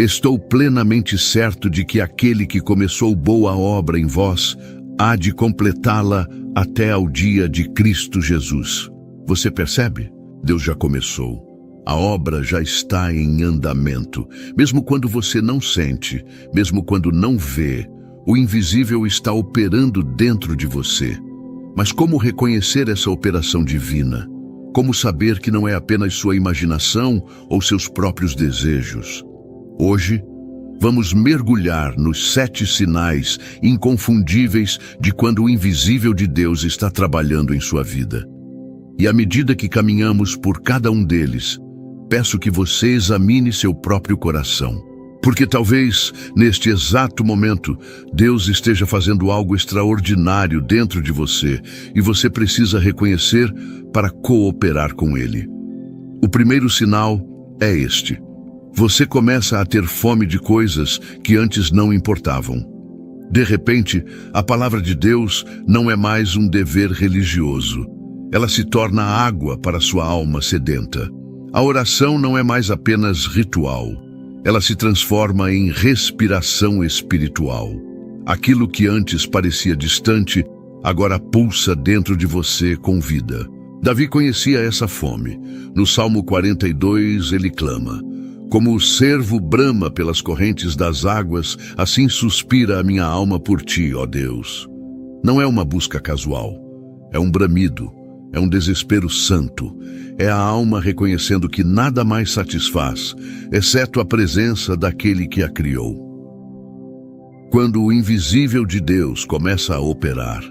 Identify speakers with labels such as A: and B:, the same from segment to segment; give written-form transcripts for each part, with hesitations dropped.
A: Estou plenamente certo de que aquele que começou boa obra em vós há de completá-la até ao dia de Cristo Jesus. Você percebe? Deus já começou. A obra já está em andamento. Mesmo quando você não sente, mesmo quando não vê, o invisível está operando dentro de você. Mas como reconhecer essa operação divina? Como saber que não é apenas sua imaginação ou seus próprios desejos? Hoje, vamos mergulhar nos 7 sinais inconfundíveis de quando o invisível de Deus está trabalhando em sua vida. E à medida que caminhamos por cada um deles, peço que você examine seu próprio coração. Porque talvez, neste exato momento, Deus esteja fazendo algo extraordinário dentro de você e você precisa reconhecer para cooperar com Ele. O primeiro sinal é este. Você começa a ter fome de coisas que antes não importavam. De repente, a palavra de Deus não é mais um dever religioso. Ela se torna água para sua alma sedenta. A oração não é mais apenas ritual. Ela se transforma em respiração espiritual. Aquilo que antes parecia distante, agora pulsa dentro de você com vida. Davi conhecia essa fome. No Salmo 42, ele clama: como o cervo brama pelas correntes das águas, assim suspira a minha alma por ti, ó Deus. Não é uma busca casual, é um bramido, é um desespero santo. É a alma reconhecendo que nada mais satisfaz, exceto a presença daquele que a criou. Quando o invisível de Deus começa a operar,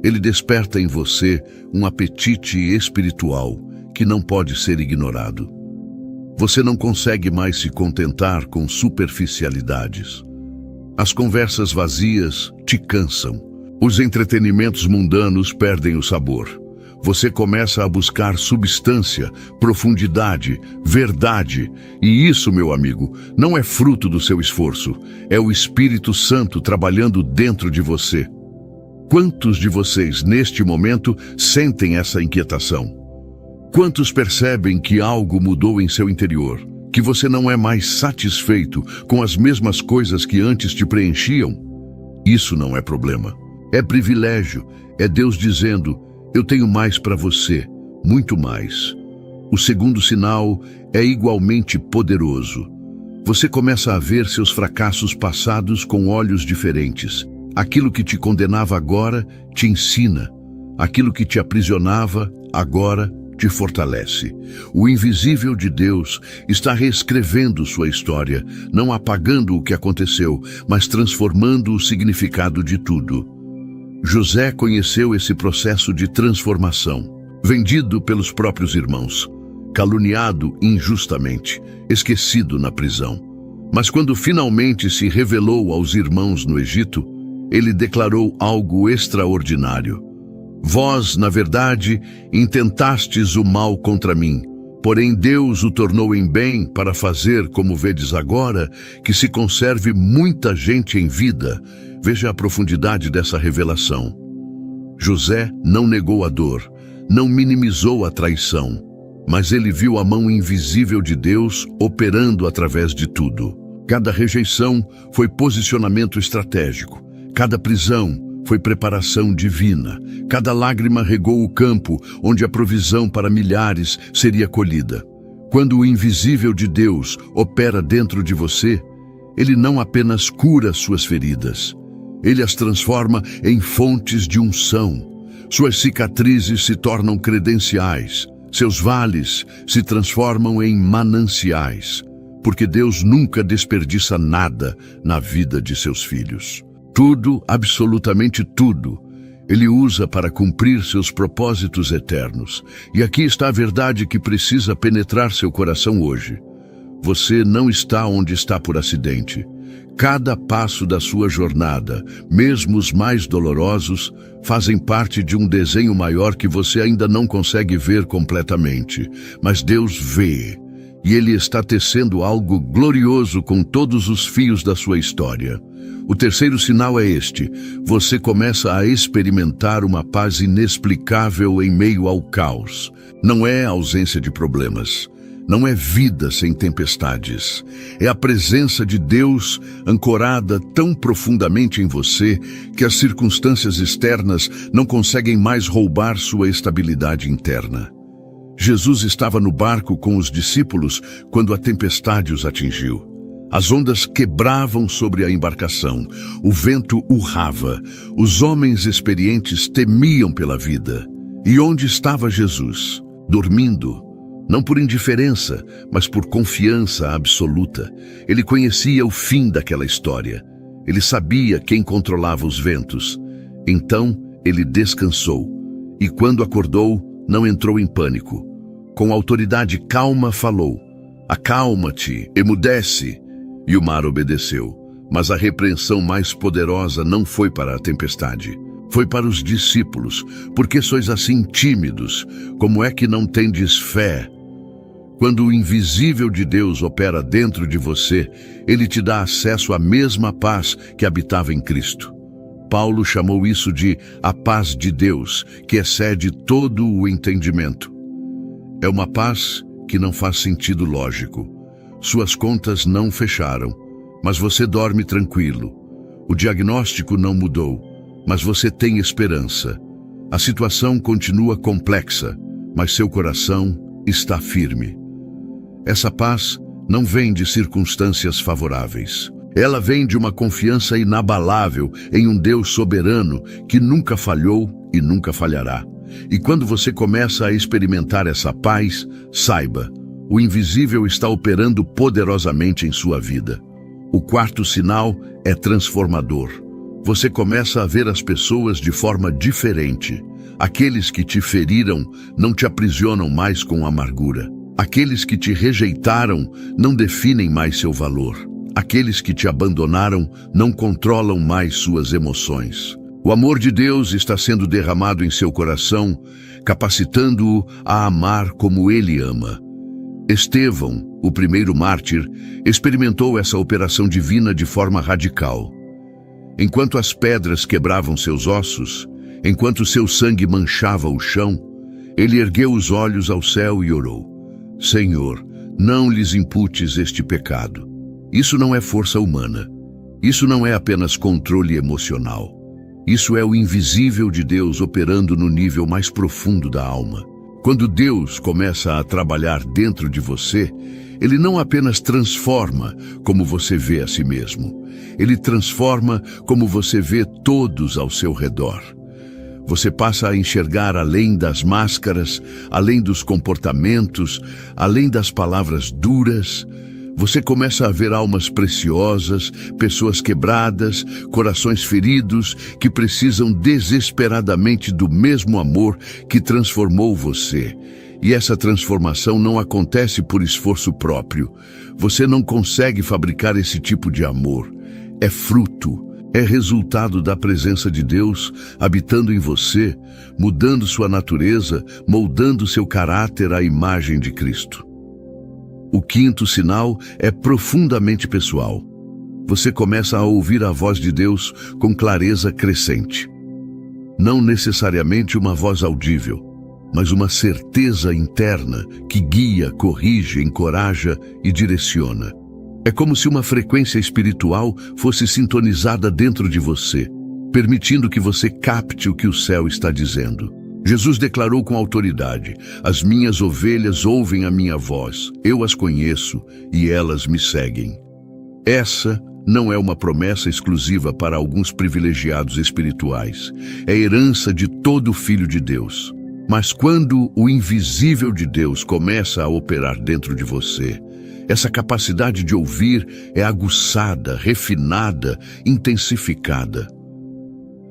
A: ele desperta em você um apetite espiritual que não pode ser ignorado. Você não consegue mais se contentar com superficialidades. As conversas vazias te cansam. Os entretenimentos mundanos perdem o sabor. Você começa a buscar substância, profundidade, verdade. E isso, meu amigo, não é fruto do seu esforço. É o Espírito Santo trabalhando dentro de você. Quantos de vocês, neste momento, sentem essa inquietação? Quantos percebem que algo mudou em seu interior? Que você não é mais satisfeito com as mesmas coisas que antes te preenchiam? Isso não é problema. É privilégio. É Deus dizendo: eu tenho mais para você, muito mais. O segundo sinal é igualmente poderoso. Você começa a ver seus fracassos passados com olhos diferentes. Aquilo que te condenava agora te ensina. Aquilo que te aprisionava agora te fortalece. O invisível de Deus está reescrevendo sua história, não apagando o que aconteceu, mas transformando o significado de tudo. José conheceu esse processo de transformação. Vendido pelos próprios irmãos, caluniado injustamente, esquecido na prisão. Mas quando finalmente se revelou aos irmãos no Egito, ele declarou algo extraordinário. Vós, na verdade, intentastes o mal contra mim, porém Deus o tornou em bem para fazer, como vedes agora, que se conserve muita gente em vida. Veja a profundidade dessa revelação. José não negou a dor, não minimizou a traição, mas ele viu a mão invisível de Deus operando através de tudo. Cada rejeição foi posicionamento estratégico, cada prisão foi preparação divina, cada lágrima regou o campo onde a provisão para milhares seria colhida. Quando o invisível de Deus opera dentro de você, ele não apenas cura suas feridas, ele as transforma em fontes de unção. Suas cicatrizes se tornam credenciais, seus vales se transformam em mananciais, porque Deus nunca desperdiça nada na vida de seus filhos. Tudo, absolutamente tudo, Ele usa para cumprir seus propósitos eternos. E aqui está a verdade que precisa penetrar seu coração hoje. Você não está onde está por acidente. Cada passo da sua jornada, mesmo os mais dolorosos, fazem parte de um desenho maior que você ainda não consegue ver completamente. Mas Deus vê, e Ele está tecendo algo glorioso com todos os fios da sua história. O terceiro sinal é este: você começa a experimentar uma paz inexplicável em meio ao caos. Não é ausência de problemas, não é vida sem tempestades. É a presença de Deus ancorada tão profundamente em você que as circunstâncias externas não conseguem mais roubar sua estabilidade interna. Jesus estava no barco com os discípulos quando a tempestade os atingiu. As ondas quebravam sobre a embarcação, o vento urrava, os homens experientes temiam pela vida. E onde estava Jesus? Dormindo. Não por indiferença, mas por confiança absoluta. Ele conhecia o fim daquela história. Ele sabia quem controlava os ventos. Então, ele descansou. E quando acordou, não entrou em pânico. Com autoridade calma falou: "Acalma-te, emudece." E o mar obedeceu. Mas a repreensão mais poderosa não foi para a tempestade. Foi para os discípulos. "Por que sois assim tímidos? Como é que não tendes fé?" Quando o invisível de Deus opera dentro de você, ele te dá acesso à mesma paz que habitava em Cristo. Paulo chamou isso de a paz de Deus, que excede todo o entendimento. É uma paz que não faz sentido lógico. Suas contas não fecharam, mas você dorme tranquilo. O diagnóstico não mudou, mas você tem esperança. A situação continua complexa, mas seu coração está firme. Essa paz não vem de circunstâncias favoráveis. Ela vem de uma confiança inabalável em um Deus soberano que nunca falhou e nunca falhará. E quando você começa a experimentar essa paz, saiba, o invisível está operando poderosamente em sua vida. O quarto sinal é transformador. Você começa a ver as pessoas de forma diferente. Aqueles que te feriram não te aprisionam mais com amargura. Aqueles que te rejeitaram não definem mais seu valor. Aqueles que te abandonaram não controlam mais suas emoções. O amor de Deus está sendo derramado em seu coração, capacitando-o a amar como Ele ama. Estevão, o primeiro mártir, experimentou essa operação divina de forma radical. Enquanto as pedras quebravam seus ossos, enquanto seu sangue manchava o chão, ele ergueu os olhos ao céu e orou: "Senhor, não lhes imputes este pecado." Isso não é força humana. Isso não é apenas controle emocional. Isso é o invisível de Deus operando no nível mais profundo da alma. Quando Deus começa a trabalhar dentro de você, Ele não apenas transforma como você vê a si mesmo. Ele transforma como você vê todos ao seu redor. Você passa a enxergar além das máscaras, além dos comportamentos, além das palavras duras. Você começa a ver almas preciosas, pessoas quebradas, corações feridos, que precisam desesperadamente do mesmo amor que transformou você. E essa transformação não acontece por esforço próprio. Você não consegue fabricar esse tipo de amor. É fruto, é resultado da presença de Deus habitando em você, mudando sua natureza, moldando seu caráter à imagem de Cristo. O quinto sinal é profundamente pessoal. Você começa a ouvir a voz de Deus com clareza crescente. Não necessariamente uma voz audível, mas uma certeza interna que guia, corrige, encoraja e direciona. É como se uma frequência espiritual fosse sintonizada dentro de você, permitindo que você capte o que o céu está dizendo. Jesus declarou com autoridade: "As minhas ovelhas ouvem a minha voz, eu as conheço e elas me seguem." Essa não é uma promessa exclusiva para alguns privilegiados espirituais. É herança de todo filho de Deus. Mas quando o invisível de Deus começa a operar dentro de você, essa capacidade de ouvir é aguçada, refinada, intensificada.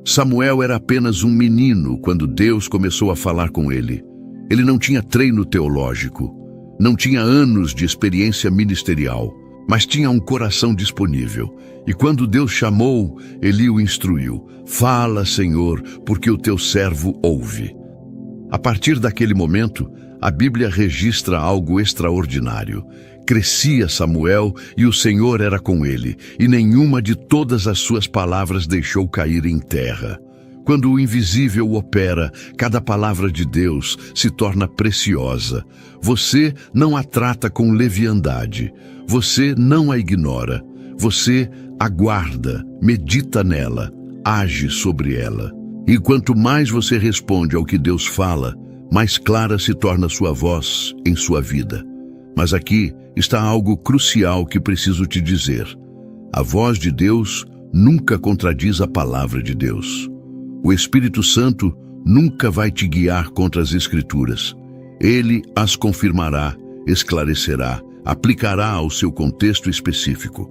A: Samuel era apenas um menino quando Deus começou a falar com ele. Ele não tinha treino teológico, não tinha anos de experiência ministerial, mas tinha um coração disponível. E quando Deus chamou, ele o instruiu: "Fala, Senhor, porque o teu servo ouve." A partir daquele momento, a Bíblia registra algo extraordinário. Crescia Samuel e o Senhor era com ele, e nenhuma de todas as suas palavras deixou cair em terra. Quando o invisível opera, cada palavra de Deus se torna preciosa. Você não a trata com leviandade. Você não a ignora. Você aguarda, medita nela, age sobre ela. E quanto mais você responde ao que Deus fala, mais clara se torna sua voz em sua vida. Mas aqui está algo crucial que preciso te dizer. A voz de Deus nunca contradiz a palavra de Deus. O Espírito Santo nunca vai te guiar contra as Escrituras. Ele as confirmará, esclarecerá, aplicará ao seu contexto específico.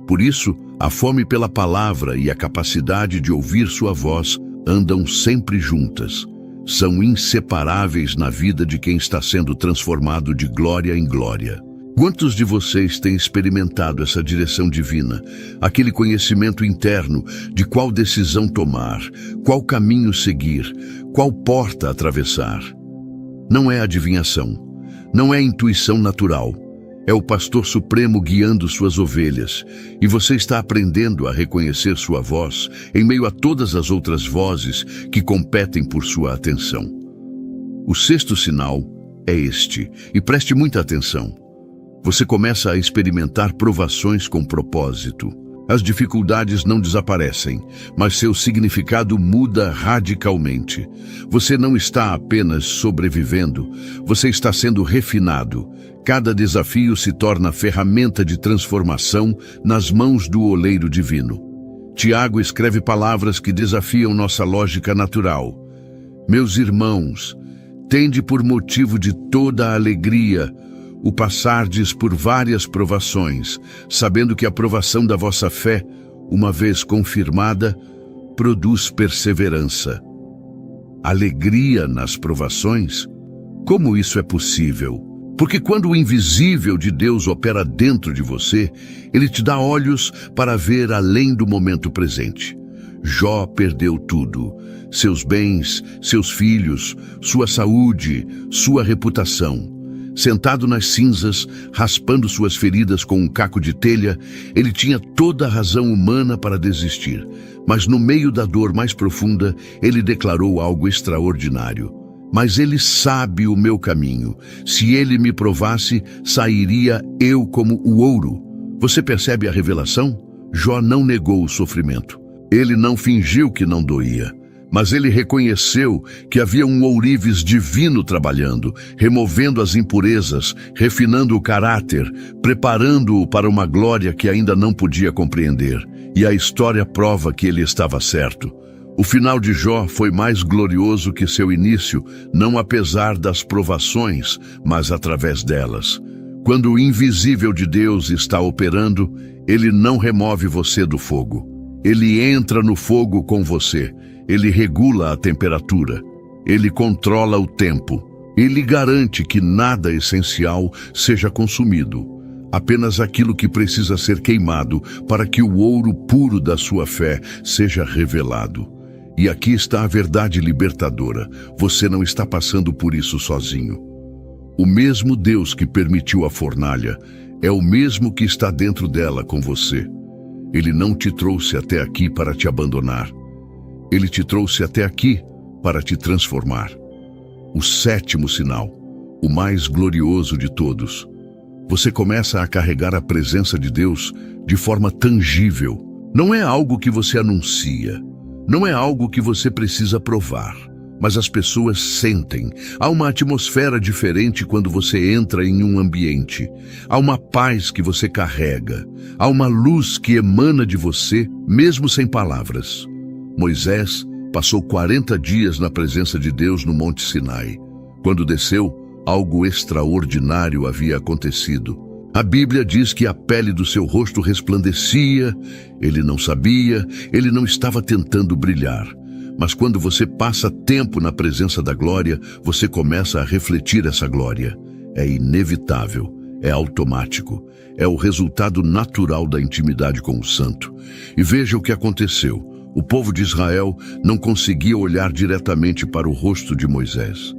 A: Por isso, a fome pela palavra e a capacidade de ouvir sua voz andam sempre juntas. São inseparáveis na vida de quem está sendo transformado de glória em glória. Quantos de vocês têm experimentado essa direção divina, aquele conhecimento interno de qual decisão tomar, qual caminho seguir, qual porta atravessar? Não é adivinhação, não é intuição natural, é o pastor supremo guiando suas ovelhas, e você está aprendendo a reconhecer sua voz em meio a todas as outras vozes que competem por sua atenção. O sexto sinal é este, e preste muita atenção. Você começa a experimentar provações com propósito. As dificuldades não desaparecem, mas seu significado muda radicalmente. Você não está apenas sobrevivendo, você está sendo refinado. Cada desafio se torna ferramenta de transformação nas mãos do oleiro divino. Tiago escreve palavras que desafiam nossa lógica natural. Meus irmãos, tende por motivo de toda a alegria o passardes por várias provações, sabendo que a provação da vossa fé, uma vez confirmada, produz perseverança. Alegria nas provações? Como isso é possível? Porque quando o invisível de Deus opera dentro de você, ele te dá olhos para ver além do momento presente. Jó perdeu tudo: seus bens, seus filhos, sua saúde, sua reputação. Sentado nas cinzas, raspando suas feridas com um caco de telha, ele tinha toda a razão humana para desistir. Mas no meio da dor mais profunda, ele declarou algo extraordinário. Mas ele sabe o meu caminho. Se ele me provasse, sairia eu como o ouro. Você percebe a revelação? Jó não negou o sofrimento. Ele não fingiu que não doía. Mas ele reconheceu que havia um ourives divino trabalhando, removendo as impurezas, refinando o caráter, preparando-o para uma glória que ainda não podia compreender. E a história prova que ele estava certo. O final de Jó foi mais glorioso que seu início, não apesar das provações, mas através delas. Quando o invisível de Deus está operando, ele não remove você do fogo. Ele entra no fogo com você. Ele regula a temperatura, ele controla o tempo, ele garante que nada essencial seja consumido, apenas aquilo que precisa ser queimado para que o ouro puro da sua fé seja revelado. E aqui está a verdade libertadora: você não está passando por isso sozinho. O mesmo Deus que permitiu a fornalha é o mesmo que está dentro dela com você. Ele não te trouxe até aqui para te abandonar. Ele te trouxe até aqui para te transformar. O sétimo sinal, o mais glorioso de todos. Você começa a carregar a presença de Deus de forma tangível. Não é algo que você anuncia, não é algo que você precisa provar, mas as pessoas sentem. Há uma atmosfera diferente quando você entra em um ambiente. Há uma paz que você carrega. Há uma luz que emana de você, mesmo sem palavras. Moisés passou 40 dias na presença de Deus no Monte Sinai. Quando desceu, algo extraordinário havia acontecido. A Bíblia diz que a pele do seu rosto resplandecia. Ele não sabia, ele não estava tentando brilhar. Mas quando você passa tempo na presença da glória, você começa a refletir essa glória. É inevitável, é automático, é o resultado natural da intimidade com o Santo. E veja o que aconteceu. O povo de Israel não conseguia olhar diretamente para o rosto de Moisés.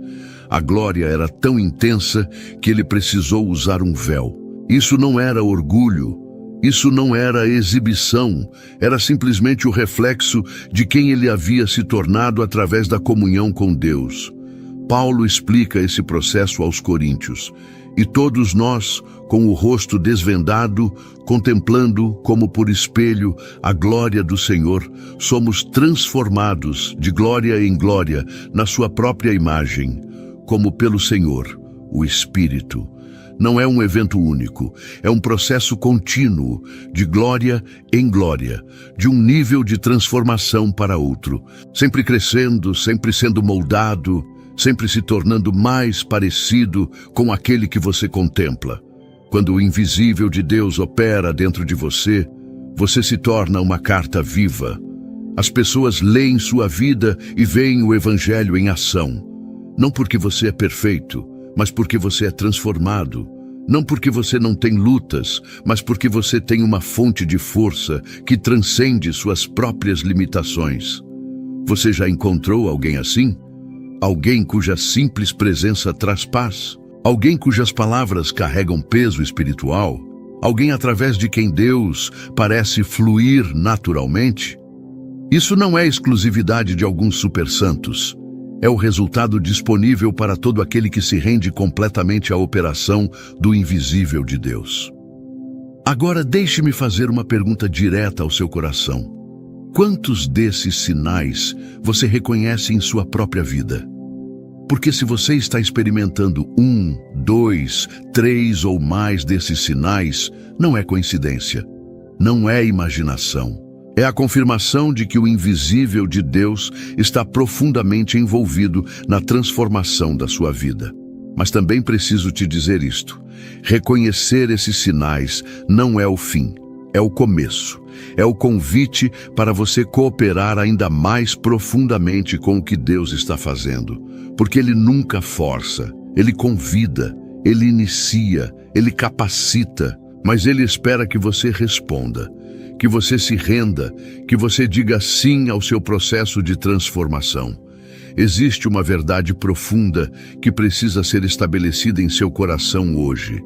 A: A glória era tão intensa que ele precisou usar um véu. Isso não era orgulho, Isso não era exibição, era simplesmente o reflexo de quem ele havia se tornado através da comunhão com Deus. Paulo explica esse processo aos coríntios. E todos nós, com o rosto desvendado, contemplando como por espelho a glória do Senhor, somos transformados de glória em glória na sua própria imagem, como pelo Senhor, o Espírito. Não é um evento único, é um processo contínuo, de glória em glória, de um nível de transformação para outro, sempre crescendo, sempre sendo moldado, sempre se tornando mais parecido com aquele que você contempla. Quando o invisível de Deus opera dentro de você, você se torna uma carta viva. As pessoas leem sua vida e veem o Evangelho em ação. Não porque você é perfeito, mas porque você é transformado. Não porque você não tem lutas, mas porque você tem uma fonte de força que transcende suas próprias limitações. Você já encontrou alguém assim? Alguém cuja simples presença traz paz? Alguém cujas palavras carregam peso espiritual? Alguém através de quem Deus parece fluir naturalmente? Isso não é exclusividade de alguns supersantos. É o resultado disponível para todo aquele que se rende completamente à operação do invisível de Deus. Agora deixe-me fazer uma pergunta direta ao seu coração. Quantos desses sinais você reconhece em sua própria vida? Porque se você está experimentando 1, 2, 3 ou mais desses sinais, não é coincidência, não é imaginação. É a confirmação de que o invisível de Deus está profundamente envolvido na transformação da sua vida. Mas também preciso te dizer isto: reconhecer esses sinais não é o fim, é o começo. É o convite para você cooperar ainda mais profundamente com o que Deus está fazendo. Porque Ele nunca força, Ele convida, Ele inicia, Ele capacita, mas Ele espera que você responda, que você se renda, que você diga sim ao seu processo de transformação. Existe uma verdade profunda que precisa ser estabelecida em seu coração hoje.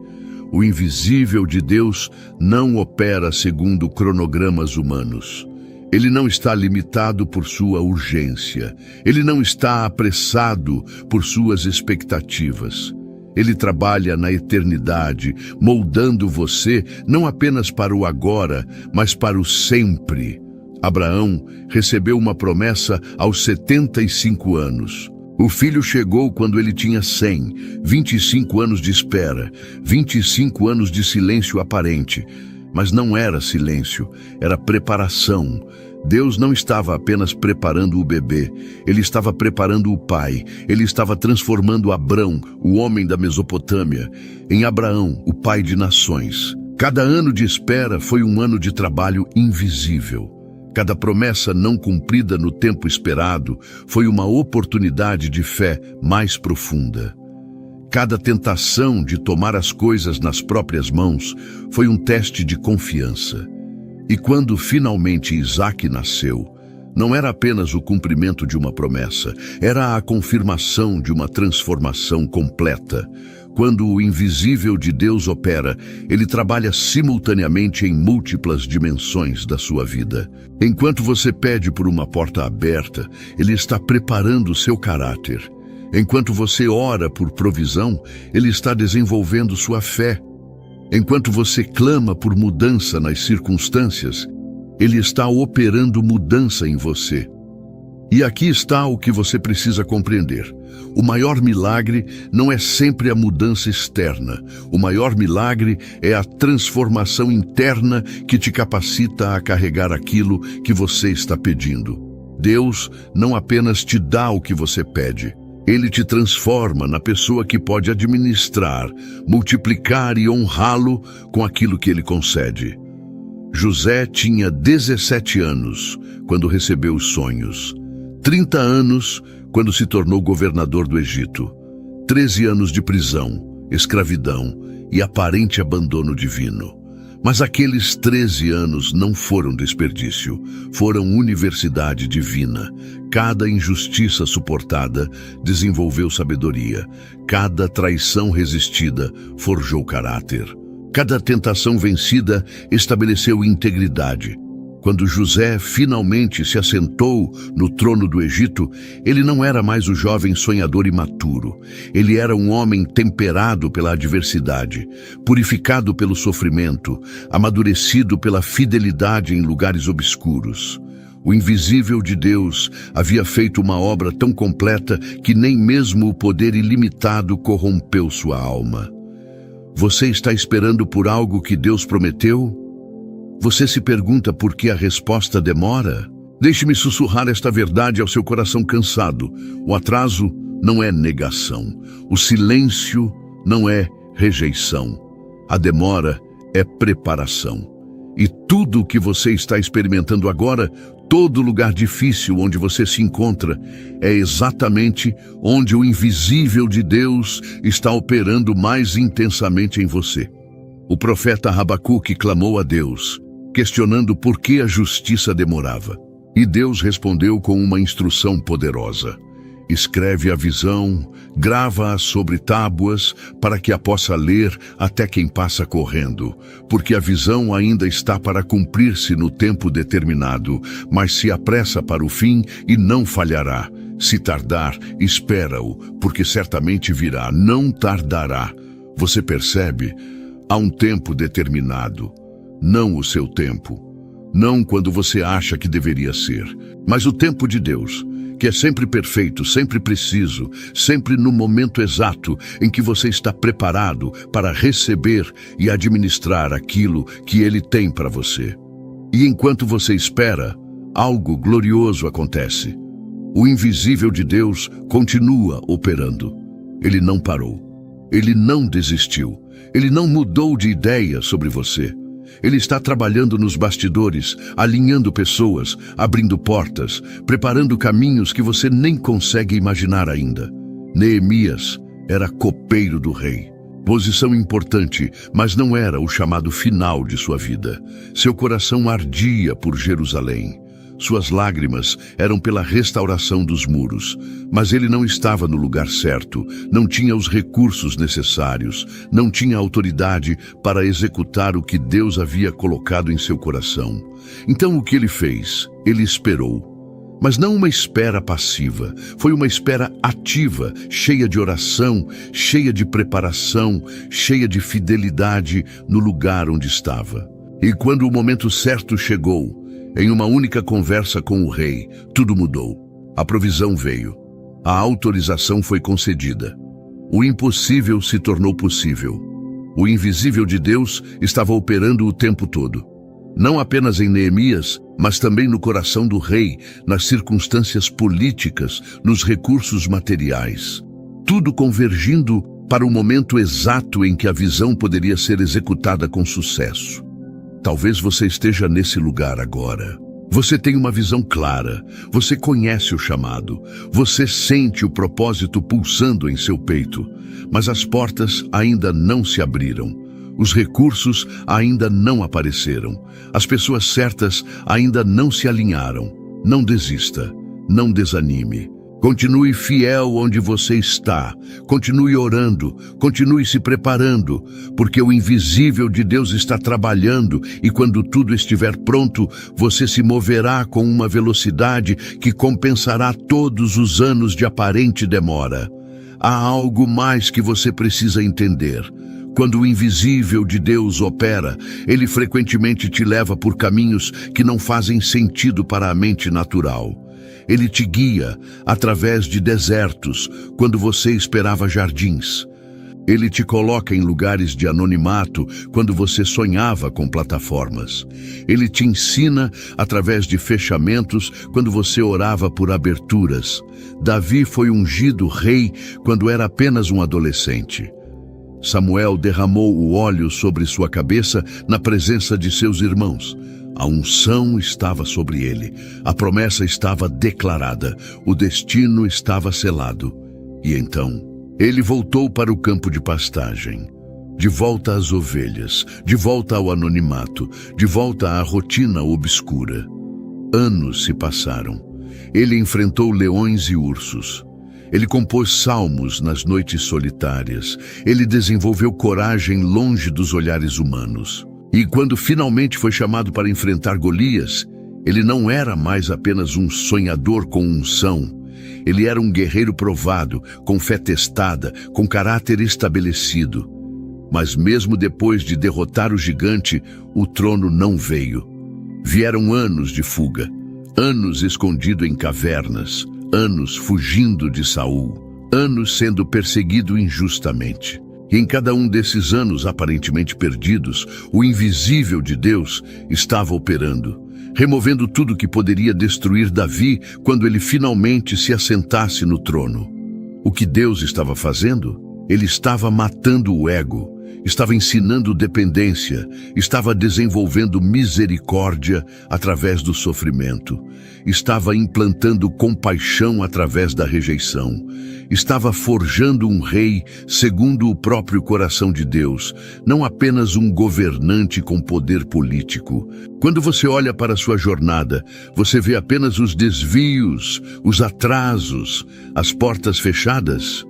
A: O invisível de Deus não opera segundo cronogramas humanos. Ele não está limitado por sua urgência. Ele não está apressado por suas expectativas. Ele trabalha na eternidade, moldando você não apenas para o agora, mas para o sempre. Abraão recebeu uma promessa aos 75 anos. O filho chegou quando ele tinha 100, 25 anos de espera, 25 anos de silêncio aparente. Mas não era silêncio, era preparação. Deus não estava apenas preparando o bebê, Ele estava preparando o pai. Ele estava transformando Abrão, o homem da Mesopotâmia, em Abraão, o pai de nações. Cada ano de espera foi um ano de trabalho invisível. Cada promessa não cumprida no tempo esperado foi uma oportunidade de fé mais profunda. Cada tentação de tomar as coisas nas próprias mãos foi um teste de confiança. E quando finalmente Isaque nasceu, não era apenas o cumprimento de uma promessa, era a confirmação de uma transformação completa. Quando o invisível de Deus opera, Ele trabalha simultaneamente em múltiplas dimensões da sua vida. Enquanto você pede por uma porta aberta, Ele está preparando o seu caráter. Enquanto você ora por provisão, Ele está desenvolvendo sua fé. Enquanto você clama por mudança nas circunstâncias, Ele está operando mudança em você. E aqui está o que você precisa compreender. O maior milagre não é sempre a mudança externa. O maior milagre é a transformação interna que te capacita a carregar aquilo que você está pedindo. Deus não apenas te dá o que você pede. Ele te transforma na pessoa que pode administrar, multiplicar e honrá-lo com aquilo que Ele concede. José tinha 17 anos quando recebeu os sonhos. 30 anos quando se tornou governador do Egito, 13 anos de prisão, escravidão e aparente abandono divino. Mas aqueles 13 anos não foram desperdício, foram universidade divina. Cada injustiça suportada desenvolveu sabedoria, cada traição resistida forjou caráter. Cada tentação vencida estabeleceu integridade. Quando José finalmente se assentou no trono do Egito, ele não era mais o jovem sonhador imaturo. Ele era um homem temperado pela adversidade, purificado pelo sofrimento, amadurecido pela fidelidade em lugares obscuros. O invisível de Deus havia feito uma obra tão completa que nem mesmo o poder ilimitado corrompeu sua alma. Você está esperando por algo que Deus prometeu? Você se pergunta por que a resposta demora? Deixe-me sussurrar esta verdade ao seu coração cansado. O atraso não é negação. O silêncio não é rejeição. A demora é preparação. E tudo o que você está experimentando agora, todo lugar difícil onde você se encontra, é exatamente onde o invisível de Deus está operando mais intensamente em você. O profeta Habacuque clamou a Deus, questionando por que a justiça demorava. E Deus respondeu com uma instrução poderosa. Escreve a visão, grava-a sobre tábuas, para que a possa ler até quem passa correndo, porque a visão ainda está para cumprir-se no tempo determinado, mas se apressa para o fim e não falhará. Se tardar, espera-o, porque certamente virá, não tardará. Você percebe? Há um tempo determinado. Não o seu tempo, não quando você acha que deveria ser, mas o tempo de Deus, que é sempre perfeito, sempre preciso, sempre no momento exato em que você está preparado para receber e administrar aquilo que Ele tem para você. E enquanto você espera, algo glorioso acontece. O invisível de Deus continua operando. Ele não parou, Ele não desistiu, Ele não mudou de ideia sobre você. Ele está trabalhando nos bastidores, alinhando pessoas, abrindo portas, preparando caminhos que você nem consegue imaginar ainda. Neemias era copeiro do rei. Posição importante, mas não era o chamado final de sua vida. Seu coração ardia por Jerusalém. Suas lágrimas eram pela restauração dos muros, mas ele não estava no lugar certo, não tinha os recursos necessários, não tinha autoridade para executar o que Deus havia colocado em seu coração. Então o que ele fez? Ele esperou. Mas não uma espera passiva, foi uma espera ativa, cheia de oração, cheia de preparação, cheia de fidelidade no lugar onde estava. E quando o momento certo chegou, em uma única conversa com o rei, tudo mudou. A provisão veio. A autorização foi concedida. O impossível se tornou possível. O invisível de Deus estava operando o tempo todo. Não apenas em Neemias, mas também no coração do rei, nas circunstâncias políticas, nos recursos materiais. Tudo convergindo para o momento exato em que a visão poderia ser executada com sucesso. Talvez você esteja nesse lugar agora. Você tem uma visão clara, você conhece o chamado, você sente o propósito pulsando em seu peito, mas as portas ainda não se abriram, os recursos ainda não apareceram, as pessoas certas ainda não se alinharam. Não desista, não desanime. Continue fiel onde você está, continue orando, continue se preparando, porque o invisível de Deus está trabalhando e quando tudo estiver pronto, você se moverá com uma velocidade que compensará todos os anos de aparente demora. Há algo mais que você precisa entender. Quando o invisível de Deus opera, ele frequentemente te leva por caminhos que não fazem sentido para a mente natural. Ele te guia através de desertos, quando você esperava jardins. Ele te coloca em lugares de anonimato, quando você sonhava com plataformas. Ele te ensina através de fechamentos, quando você orava por aberturas. Davi foi ungido rei quando era apenas um adolescente. Samuel derramou o óleo sobre sua cabeça na presença de seus irmãos. A unção estava sobre ele, a promessa estava declarada, o destino estava selado. E então, ele voltou para o campo de pastagem, de volta às ovelhas, de volta ao anonimato, de volta à rotina obscura. Anos se passaram. Ele enfrentou leões e ursos. Ele compôs salmos nas noites solitárias. Ele desenvolveu coragem longe dos olhares humanos. E quando finalmente foi chamado para enfrentar Golias, ele não era mais apenas um sonhador com unção. Ele era um guerreiro provado, com fé testada, com caráter estabelecido. Mas mesmo depois de derrotar o gigante, o trono não veio. Vieram anos de fuga, anos escondido em cavernas, anos fugindo de Saul, anos sendo perseguido injustamente. E em cada um desses anos aparentemente perdidos, o invisível de Deus estava operando, removendo tudo que poderia destruir Davi quando ele finalmente se assentasse no trono. O que Deus estava fazendo? Ele estava matando o ego, estava ensinando dependência, estava desenvolvendo misericórdia através do sofrimento, estava implantando compaixão através da rejeição, estava forjando um rei segundo o próprio coração de Deus, não apenas um governante com poder político. Quando você olha para sua jornada, você vê apenas os desvios, os atrasos, as portas fechadas?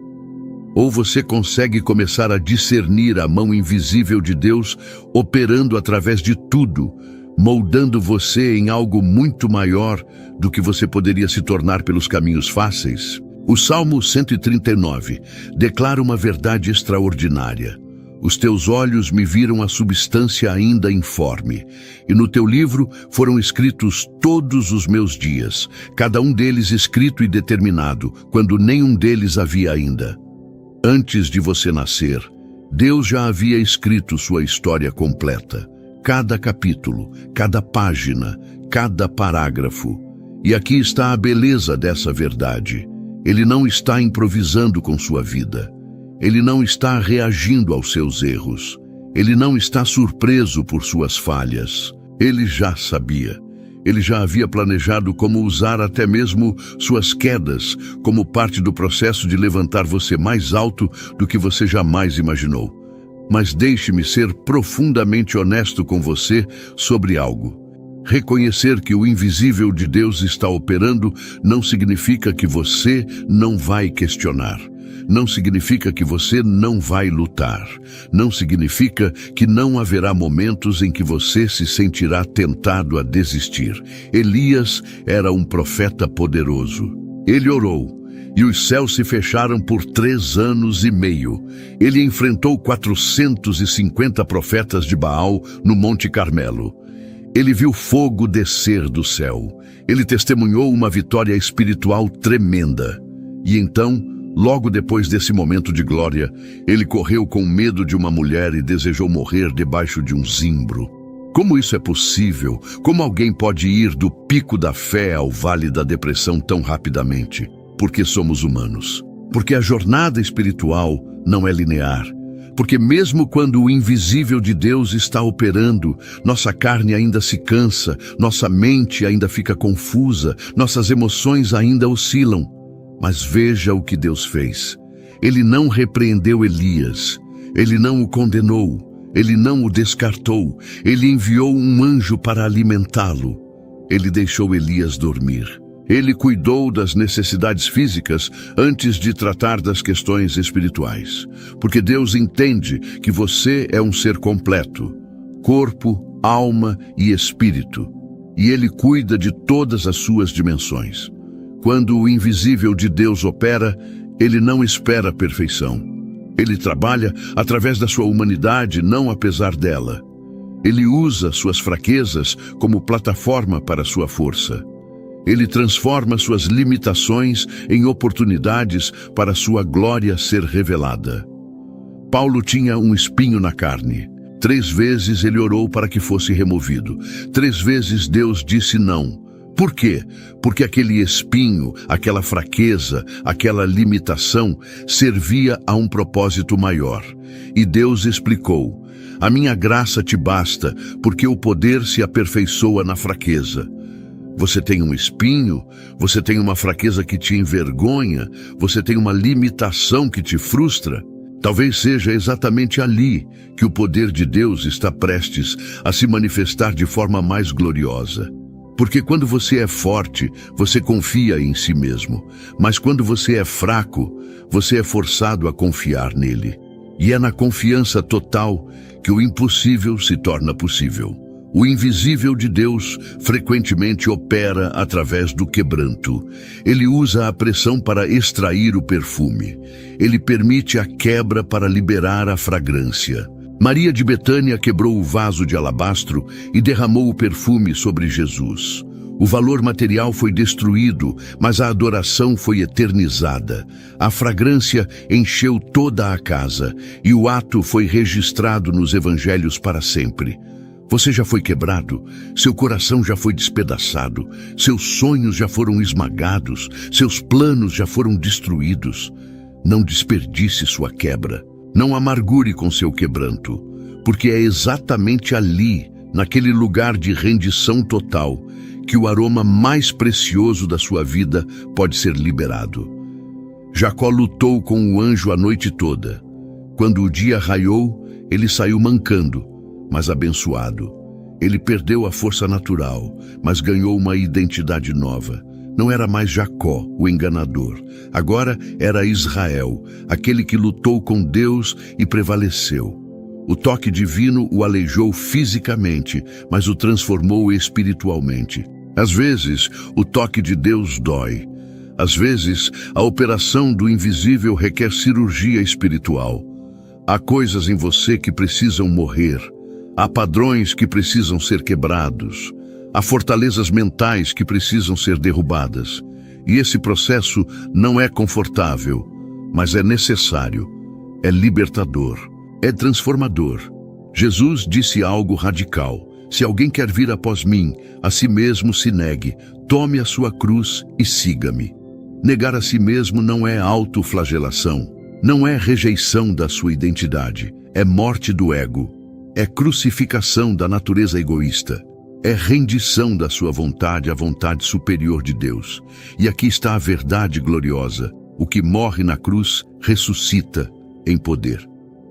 A: Ou você consegue começar a discernir a mão invisível de Deus operando através de tudo, moldando você em algo muito maior do que você poderia se tornar pelos caminhos fáceis? O Salmo 139 declara uma verdade extraordinária. Os teus olhos me viram a substância ainda informe, e no teu livro foram escritos todos os meus dias, cada um deles escrito e determinado, quando nenhum deles havia ainda. Antes de você nascer, Deus já havia escrito sua história completa, cada capítulo, cada página, cada parágrafo. E aqui está a beleza dessa verdade. Ele não está improvisando com sua vida. Ele não está reagindo aos seus erros. Ele não está surpreso por suas falhas. Ele já sabia. Ele já havia planejado como usar até mesmo suas quedas como parte do processo de levantar você mais alto do que você jamais imaginou. Mas deixe-me ser profundamente honesto com você sobre algo. Reconhecer que o invisível de Deus está operando não significa que você não vai questionar. Não significa que você não vai lutar. Não significa que não haverá momentos em que você se sentirá tentado a desistir. Elias era um profeta poderoso. Ele orou, e os céus se fecharam por 3 anos e meio. Ele enfrentou 450 profetas de Baal no Monte Carmelo. Ele viu fogo descer do céu. Ele testemunhou uma vitória espiritual tremenda. E então, logo depois desse momento de glória, ele correu com medo de uma mulher e desejou morrer debaixo de um zimbro. Como isso é possível? Como alguém pode ir do pico da fé ao vale da depressão tão rapidamente? Porque somos humanos. Porque a jornada espiritual não é linear. Porque mesmo quando o invisível de Deus está operando, nossa carne ainda se cansa, nossa mente ainda fica confusa, nossas emoções ainda oscilam. Mas veja o que Deus fez. Ele não repreendeu Elias, ele não o condenou, ele não o descartou, ele enviou um anjo para alimentá-lo. Ele deixou Elias dormir. Ele cuidou das necessidades físicas antes de tratar das questões espirituais. Porque Deus entende que você é um ser completo, corpo, alma e espírito. E Ele cuida de todas as suas dimensões. Quando o invisível de Deus opera, Ele não espera a perfeição. Ele trabalha através da sua humanidade, não apesar dela. Ele usa suas fraquezas como plataforma para sua força. Ele transforma suas limitações em oportunidades para sua glória ser revelada. Paulo tinha um espinho na carne. 3 vezes ele orou para que fosse removido. 3 vezes Deus disse não. Por quê? Porque aquele espinho, aquela fraqueza, aquela limitação servia a um propósito maior. E Deus explicou: a minha graça te basta, porque o poder se aperfeiçoa na fraqueza. Você tem um espinho, você tem uma fraqueza que te envergonha, você tem uma limitação que te frustra. Talvez seja exatamente ali que o poder de Deus está prestes a se manifestar de forma mais gloriosa. Porque quando você é forte, você confia em si mesmo. Mas quando você é fraco, você é forçado a confiar nele. E é na confiança total que o impossível se torna possível. O invisível de Deus frequentemente opera através do quebranto. Ele usa a pressão para extrair o perfume. Ele permite a quebra para liberar a fragrância. Maria de Betânia quebrou o vaso de alabastro e derramou o perfume sobre Jesus. O valor material foi destruído, mas a adoração foi eternizada. A fragrância encheu toda a casa e o ato foi registrado nos evangelhos para sempre. Você já foi quebrado, seu coração já foi despedaçado, seus sonhos já foram esmagados, seus planos já foram destruídos. Não desperdice sua quebra, não amargure com seu quebranto, porque é exatamente ali, naquele lugar de rendição total, que o aroma mais precioso da sua vida pode ser liberado. Jacó lutou com o anjo a noite toda. Quando o dia raiou, ele saiu mancando, mas abençoado. Ele perdeu a força natural, mas ganhou uma identidade nova. Não era mais Jacó, o enganador. Agora era Israel, aquele que lutou com Deus e prevaleceu. O toque divino o aleijou fisicamente, mas o transformou espiritualmente. Às vezes, o toque de Deus dói. Às vezes, a operação do invisível requer cirurgia espiritual. Há coisas em você que precisam morrer. Há padrões que precisam ser quebrados. Há fortalezas mentais que precisam ser derrubadas. E esse processo não é confortável, mas é necessário. É libertador. É transformador. Jesus disse algo radical. Se alguém quer vir após mim, a si mesmo se negue, tome a sua cruz e siga-me. Negar a si mesmo não é autoflagelação, não é rejeição da sua identidade, é morte do ego, é crucificação da natureza egoísta, é rendição da sua vontade à vontade superior de Deus. E aqui está a verdade gloriosa: o que morre na cruz ressuscita em poder.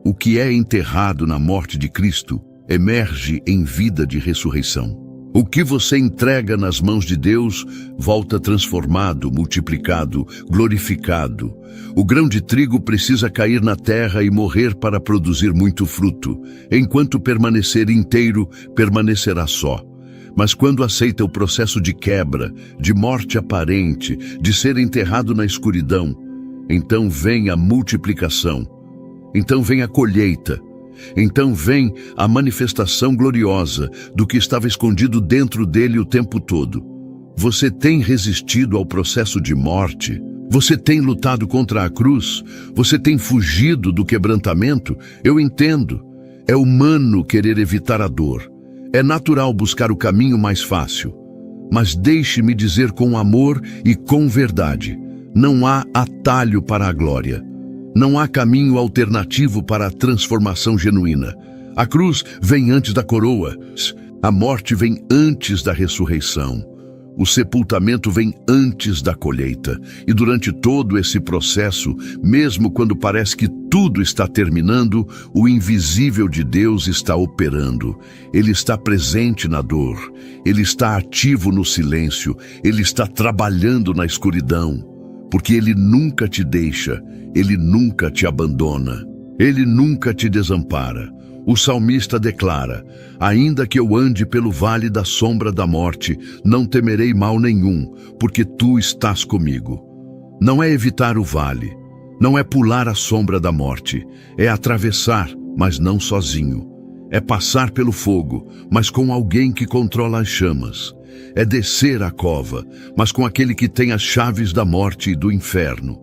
A: O que é enterrado na morte de Cristo emerge em vida de ressurreição. O que você entrega nas mãos de Deus volta transformado, multiplicado, glorificado. O grão de trigo precisa cair na terra e morrer para produzir muito fruto. Enquanto permanecer inteiro, permanecerá só. Mas quando aceita o processo de quebra, de morte aparente, de ser enterrado na escuridão, então vem a multiplicação, então vem a colheita. Então vem a manifestação gloriosa do que estava escondido dentro dele o tempo todo. Você tem resistido ao processo de morte? Você tem lutado contra a cruz? Você tem fugido do quebrantamento? Eu entendo. É humano querer evitar a dor. É natural buscar o caminho mais fácil. Mas deixe-me dizer com amor e com verdade: não há atalho para a glória. Não há caminho alternativo para a transformação genuína. A cruz vem antes da coroa. A morte vem antes da ressurreição. O sepultamento vem antes da colheita. E durante todo esse processo, mesmo quando parece que tudo está terminando, o invisível de Deus está operando. Ele está presente na dor. Ele está ativo no silêncio. Ele está trabalhando na escuridão. Porque Ele nunca te deixa, Ele nunca te abandona, Ele nunca te desampara. O salmista declara: ainda que eu ande pelo vale da sombra da morte, não temerei mal nenhum, porque Tu estás comigo. Não é evitar o vale, não é pular a sombra da morte, é atravessar, mas não sozinho. É passar pelo fogo, mas com alguém que controla as chamas. É descer a cova, mas com aquele que tem as chaves da morte e do inferno.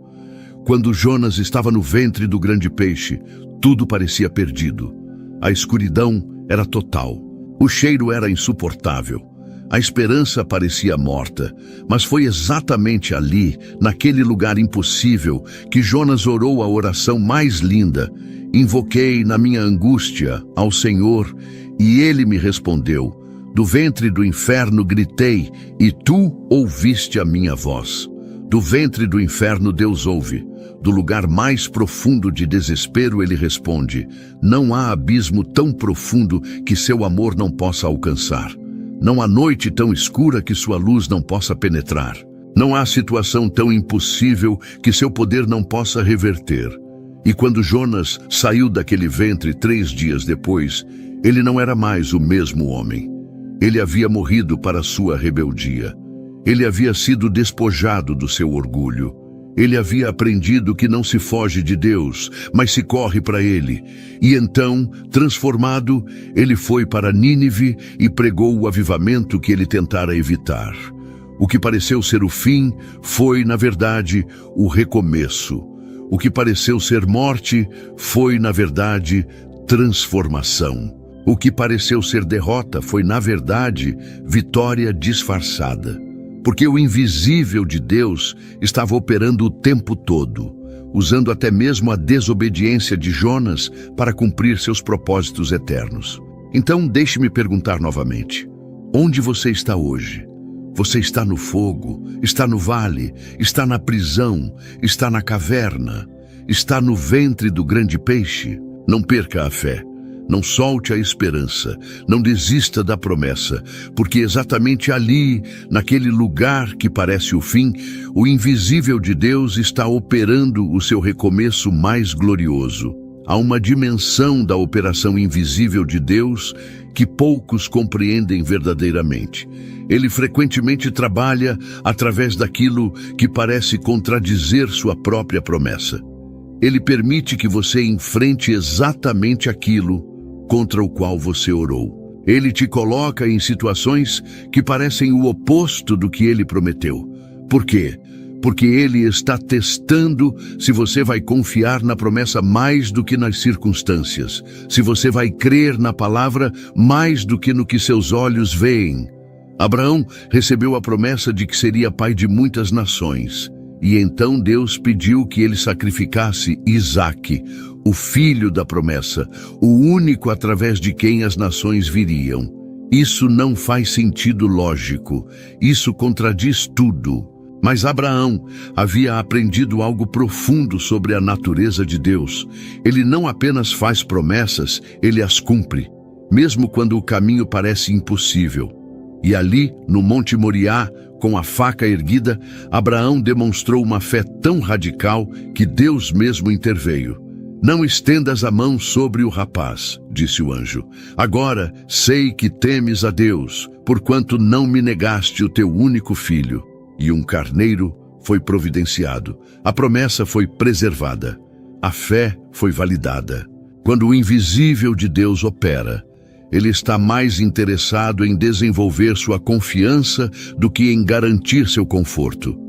A: Quando Jonas estava no ventre do grande peixe, tudo parecia perdido. A escuridão era total. O cheiro era insuportável. A esperança parecia morta. Mas foi exatamente ali, naquele lugar impossível, que Jonas orou a oração mais linda. Invoquei na minha angústia ao Senhor, e Ele me respondeu. Do ventre do inferno gritei, e Tu ouviste a minha voz. Do ventre do inferno Deus ouve. Do lugar mais profundo de desespero Ele responde. Não há abismo tão profundo que seu amor não possa alcançar. Não há noite tão escura que sua luz não possa penetrar. Não há situação tão impossível que seu poder não possa reverter. E quando Jonas saiu daquele ventre 3 dias depois, ele não era mais o mesmo homem. Ele havia morrido para sua rebeldia. Ele havia sido despojado do seu orgulho. Ele havia aprendido que não se foge de Deus, mas se corre para Ele. E então, transformado, ele foi para Nínive e pregou o avivamento que ele tentara evitar. O que pareceu ser o fim foi, na verdade, o recomeço. O que pareceu ser morte foi, na verdade, transformação. O que pareceu ser derrota foi, na verdade, vitória disfarçada. Porque o invisível de Deus estava operando o tempo todo, usando até mesmo a desobediência de Jonas para cumprir seus propósitos eternos. Então, deixe-me perguntar novamente: onde você está hoje? Você está no fogo, está no vale, está na prisão, está na caverna, está no ventre do grande peixe? Não perca a fé. Não solte a esperança, não desista da promessa, porque exatamente ali, naquele lugar que parece o fim, o invisível de Deus está operando o seu recomeço mais glorioso. Há uma dimensão da operação invisível de Deus que poucos compreendem verdadeiramente. Ele frequentemente trabalha através daquilo que parece contradizer sua própria promessa. Ele permite que você enfrente exatamente aquilo contra o qual você orou. Ele te coloca em situações que parecem o oposto do que ele prometeu. Por quê? Porque ele está testando se você vai confiar na promessa mais do que nas circunstâncias, se você vai crer na palavra mais do que no que seus olhos veem. Abraão recebeu a promessa de que seria pai de muitas nações, e então Deus pediu que ele sacrificasse Isaque, o filho da promessa, o único através de quem as nações viriam. Isso não faz sentido lógico, isso contradiz tudo. Mas Abraão havia aprendido algo profundo sobre a natureza de Deus. Ele não apenas faz promessas, ele as cumpre, mesmo quando o caminho parece impossível. E ali, no Monte Moriá, com a faca erguida, Abraão demonstrou uma fé tão radical que Deus mesmo interveio. Não estendas a mão sobre o rapaz, disse o anjo. Agora sei que temes a Deus, porquanto não me negaste o teu único filho. E um carneiro foi providenciado. A promessa foi preservada. A fé foi validada. Quando o invisível de Deus opera, ele está mais interessado em desenvolver sua confiança do que em garantir seu conforto.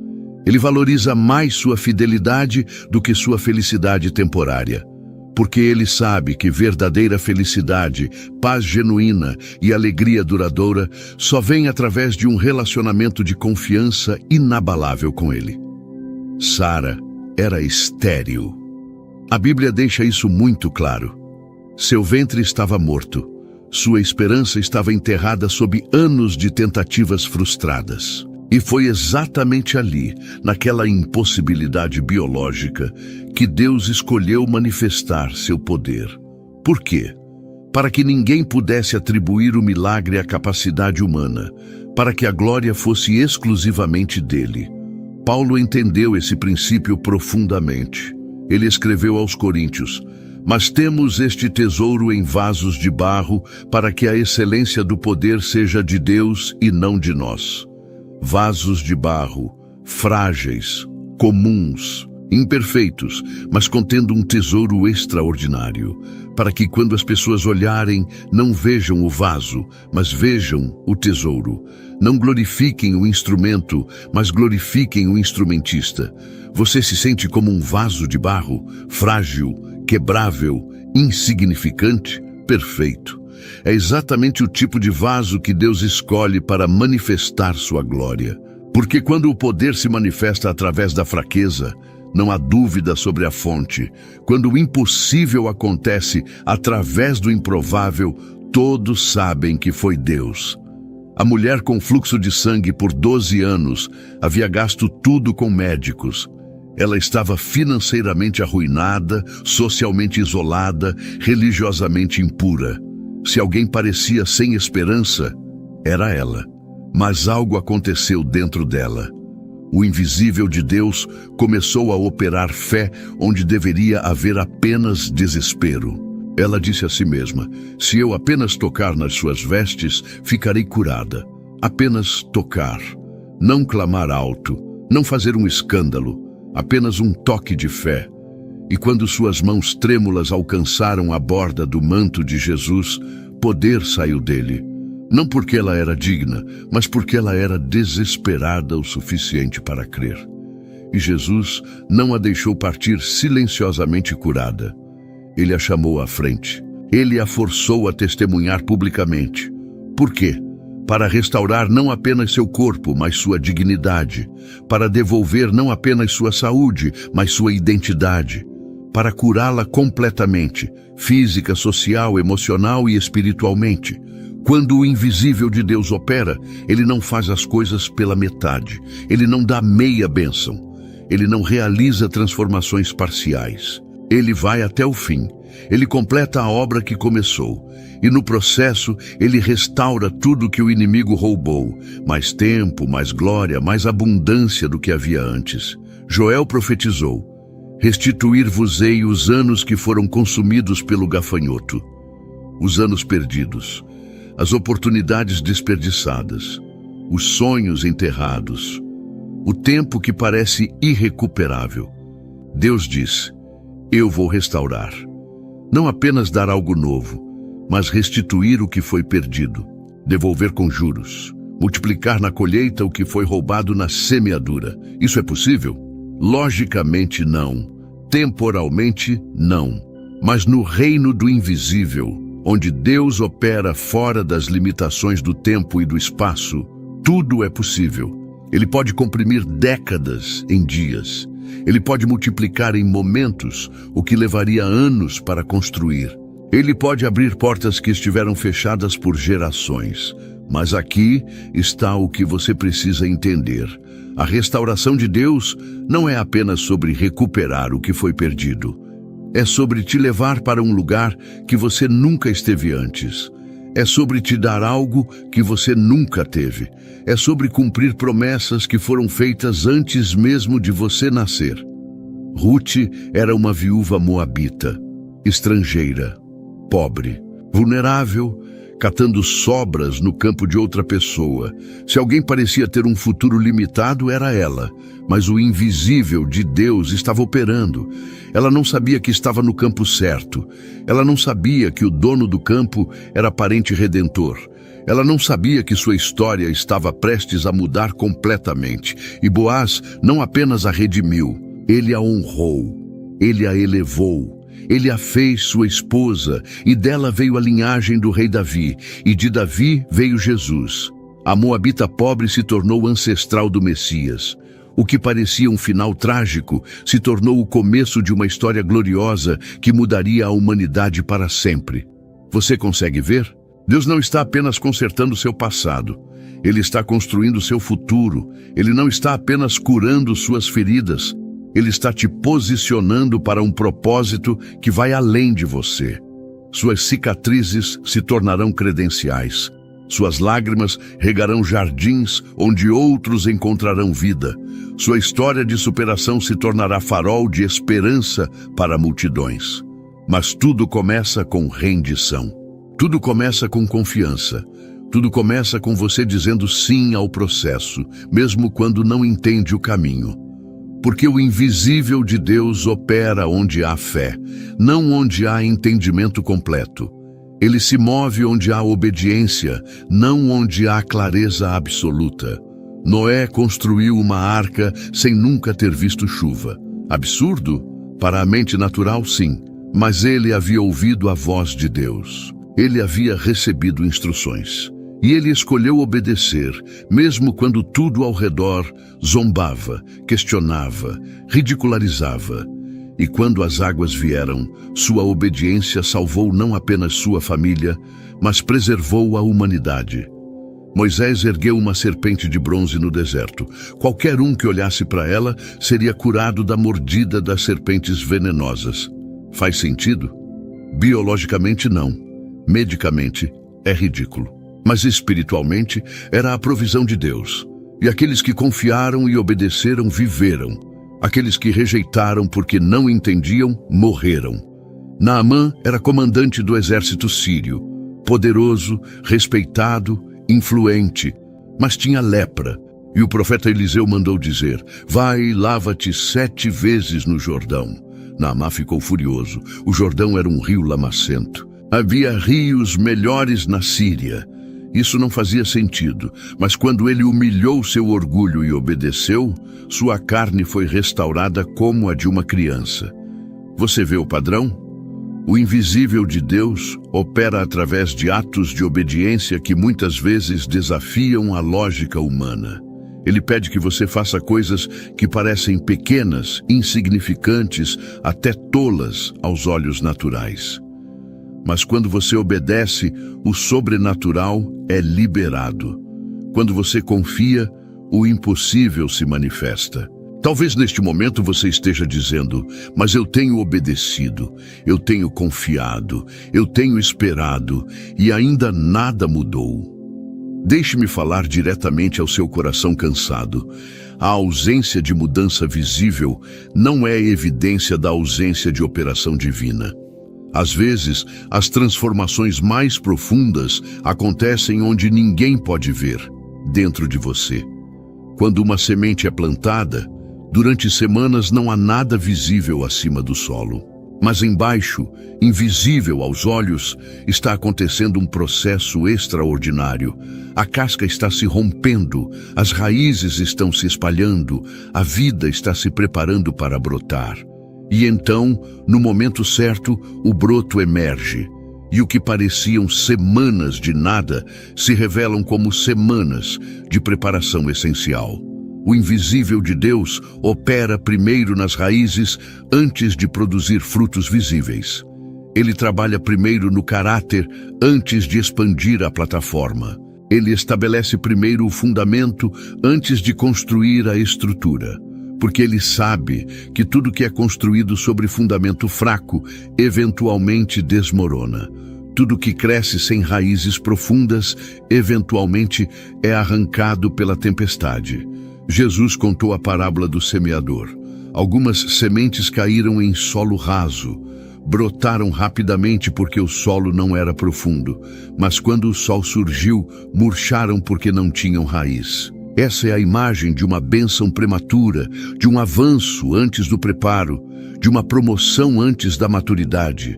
A: Ele valoriza mais sua fidelidade do que sua felicidade temporária, porque ele sabe que verdadeira felicidade, paz genuína e alegria duradoura só vem através de um relacionamento de confiança inabalável com ele. Sara era estéril. A Bíblia deixa isso muito claro. Seu ventre estava morto. Sua esperança estava enterrada sob anos de tentativas frustradas. E foi exatamente ali, naquela impossibilidade biológica, que Deus escolheu manifestar seu poder. Por quê? Para que ninguém pudesse atribuir o milagre à capacidade humana, para que a glória fosse exclusivamente dele. Paulo entendeu esse princípio profundamente. Ele escreveu aos Coríntios: mas temos este tesouro em vasos de barro, para que a excelência do poder seja de Deus e não de nós. Vasos de barro, frágeis, comuns, imperfeitos, mas contendo um tesouro extraordinário, para que quando as pessoas olharem, não vejam o vaso, mas vejam o tesouro. Não glorifiquem o instrumento, mas glorifiquem o instrumentista. Você se sente como um vaso de barro, frágil, quebrável, insignificante? Perfeito. É exatamente o tipo de vaso que Deus escolhe para manifestar sua glória. Porque quando o poder se manifesta através da fraqueza, não há dúvida sobre a fonte. Quando o impossível acontece através do improvável, todos sabem que foi Deus. A mulher com fluxo de sangue por 12 anos havia gasto tudo com médicos. Ela estava financeiramente arruinada, socialmente isolada, religiosamente impura. Se alguém parecia sem esperança, Era ela, mas algo aconteceu dentro dela. O invisível de Deus começou a operar fé onde deveria haver apenas desespero. Ela disse a si mesma: se eu apenas tocar nas suas vestes, ficarei curada. Apenas tocar. Não clamar alto, não fazer um escândalo, apenas um toque de fé. E quando suas mãos trêmulas alcançaram a borda do manto de Jesus, poder saiu dele. Não porque ela era digna, mas porque ela era desesperada o suficiente para crer. E Jesus não a deixou partir silenciosamente curada. Ele a chamou à frente. Ele a forçou a testemunhar publicamente. Por quê? Para restaurar não apenas seu corpo, mas sua dignidade. Para devolver não apenas sua saúde, mas sua identidade. Para curá-la completamente, física, social, emocional e espiritualmente. Quando o invisível de Deus opera, ele não faz as coisas pela metade. Ele não dá meia bênção. Ele não realiza transformações parciais. Ele vai até o fim. Ele completa a obra que começou. E no processo, ele restaura tudo que o inimigo roubou. Mais tempo, mais glória, mais abundância do que havia antes. Joel profetizou: restituir-vos-ei os anos que foram consumidos pelo gafanhoto. Os anos perdidos. As oportunidades desperdiçadas, os sonhos enterrados, o tempo que parece irrecuperável. Deus diz: eu vou restaurar. Não apenas dar algo novo, mas restituir o que foi perdido, devolver com juros, multiplicar na colheita o que foi roubado na semeadura. Isso é possível? Logicamente não. Temporalmente não. Mas no reino do invisível, onde Deus opera fora das limitações do tempo e do espaço, tudo é possível. Ele pode comprimir décadas em dias. Ele pode multiplicar em momentos o que levaria anos para construir. Ele pode abrir portas que estiveram fechadas por gerações. Mas aqui está o que você precisa entender. A restauração de Deus não é apenas sobre recuperar o que foi perdido. É sobre te levar para um lugar que você nunca esteve antes. É sobre te dar algo que você nunca teve. É sobre cumprir promessas que foram feitas antes mesmo de você nascer. Ruth era uma viúva moabita, estrangeira, pobre, vulnerável, catando sobras no campo de outra pessoa. Se alguém parecia ter um futuro limitado, era ela. Mas o invisível de Deus estava operando. Ela não sabia que estava no campo certo. Ela não sabia que o dono do campo era parente redentor. Ela não sabia que sua história estava prestes a mudar completamente. E Boaz não apenas a redimiu, ele a honrou, ele a elevou. Ele a fez sua esposa, e dela veio a linhagem do rei Davi, e de Davi veio Jesus. A moabita pobre se tornou ancestral do Messias. O que parecia um final trágico se tornou o começo de uma história gloriosa que mudaria a humanidade para sempre. Você consegue ver? Deus não está apenas consertando seu passado. Ele está construindo seu futuro. Ele não está apenas curando suas feridas. Ele está te posicionando para um propósito que vai além de você. Suas cicatrizes se tornarão credenciais. Suas lágrimas regarão jardins onde outros encontrarão vida. Sua história de superação se tornará farol de esperança para multidões. Mas tudo começa com rendição. Tudo começa com confiança. Tudo começa com você dizendo sim ao processo, mesmo quando não entende o caminho. Porque o invisível de Deus opera onde há fé, não onde há entendimento completo. Ele se move onde há obediência, não onde há clareza absoluta. Noé construiu uma arca sem nunca ter visto chuva. Absurdo? Para a mente natural, sim. Mas ele havia ouvido a voz de Deus. Ele havia recebido instruções. E ele escolheu obedecer, mesmo quando tudo ao redor zombava, questionava, ridicularizava. E quando as águas vieram, sua obediência salvou não apenas sua família, mas preservou a humanidade. Moisés ergueu uma serpente de bronze no deserto. Qualquer um que olhasse para ela seria curado da mordida das serpentes venenosas. Faz sentido? Biologicamente, não. Medicamente, é ridículo. Mas espiritualmente era a provisão de Deus. E aqueles que confiaram e obedeceram viveram. Aqueles que rejeitaram porque não entendiam morreram. Naamã era comandante do exército sírio, poderoso, respeitado, influente, mas tinha lepra. E o profeta Eliseu mandou dizer: vai e lava-te 7 vezes no Jordão. Naamã ficou furioso. O Jordão era um rio lamacento. Havia rios melhores na Síria. Isso não fazia sentido, mas quando ele humilhou seu orgulho e obedeceu, sua carne foi restaurada como a de uma criança. Você vê o padrão? O invisível de Deus opera através de atos de obediência que muitas vezes desafiam a lógica humana. Ele pede que você faça coisas que parecem pequenas, insignificantes, até tolas aos olhos naturais. Mas quando você obedece, o sobrenatural é liberado. Quando você confia, o impossível se manifesta. Talvez neste momento você esteja dizendo: mas eu tenho obedecido, eu tenho confiado, eu tenho esperado e ainda nada mudou. Deixe-me falar diretamente ao seu coração cansado. A ausência de mudança visível não é evidência da ausência de operação divina. Às vezes, as transformações mais profundas acontecem onde ninguém pode ver, dentro de você. Quando uma semente é plantada, durante semanas não há nada visível acima do solo. Mas embaixo, invisível aos olhos, está acontecendo um processo extraordinário. A casca está se rompendo, as raízes estão se espalhando, a vida está se preparando para brotar. E então, no momento certo, o broto emerge. E o que pareciam semanas de nada se revelam como semanas de preparação essencial. O invisível de Deus opera primeiro nas raízes antes de produzir frutos visíveis. Ele trabalha primeiro no caráter antes de expandir a plataforma. Ele estabelece primeiro o fundamento antes de construir a estrutura. Porque ele sabe que tudo que é construído sobre fundamento fraco eventualmente desmorona. Tudo que cresce sem raízes profundas eventualmente é arrancado pela tempestade. Jesus contou a parábola do semeador. Algumas sementes caíram em solo raso. Brotaram rapidamente porque o solo não era profundo, mas quando o sol surgiu, murcharam porque não tinham raiz. Essa é a imagem de uma bênção prematura, de um avanço antes do preparo, de uma promoção antes da maturidade.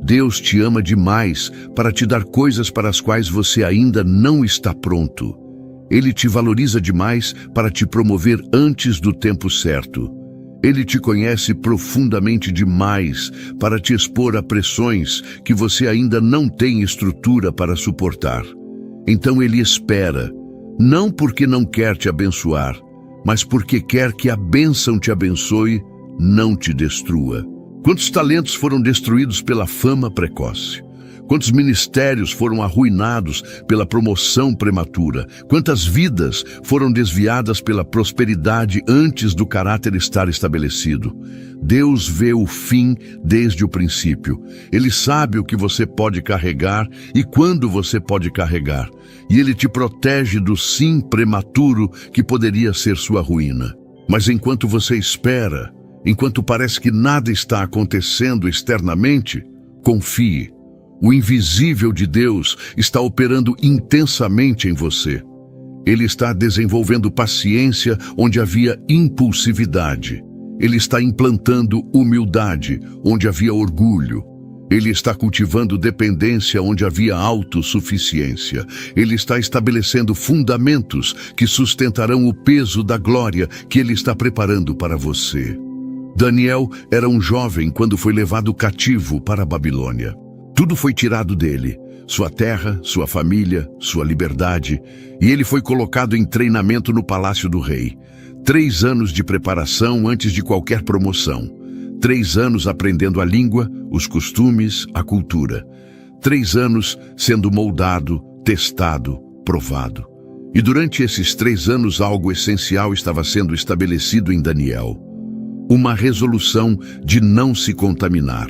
A: Deus te ama demais para te dar coisas para as quais você ainda não está pronto. Ele te valoriza demais para te promover antes do tempo certo. Ele te conhece profundamente demais para te expor a pressões que você ainda não tem estrutura para suportar. Então ele espera, não porque não quer te abençoar, mas porque quer que a bênção te abençoe, não te destrua. Quantos talentos foram destruídos pela fama precoce? Quantos ministérios foram arruinados pela promoção prematura? Quantas vidas foram desviadas pela prosperidade antes do caráter estar estabelecido? Deus vê o fim desde o princípio. Ele sabe o que você pode carregar e quando você pode carregar. E Ele te protege do sim prematuro que poderia ser sua ruína. Mas enquanto você espera, enquanto parece que nada está acontecendo externamente, confie. O invisível de Deus está operando intensamente em você. Ele está desenvolvendo paciência onde havia impulsividade. Ele está implantando humildade onde havia orgulho. Ele está cultivando dependência onde havia autossuficiência. Ele está estabelecendo fundamentos que sustentarão o peso da glória que Ele está preparando para você. Daniel era um jovem quando foi levado cativo para a Babilônia. Tudo foi tirado dele, sua terra, sua família, sua liberdade, e ele foi colocado em treinamento no palácio do rei. 3 anos de preparação antes de qualquer promoção. 3 anos aprendendo a língua, os costumes, a cultura. 3 anos sendo moldado, testado, provado. E durante esses 3 anos algo essencial estava sendo estabelecido em Daniel. Uma resolução de não se contaminar.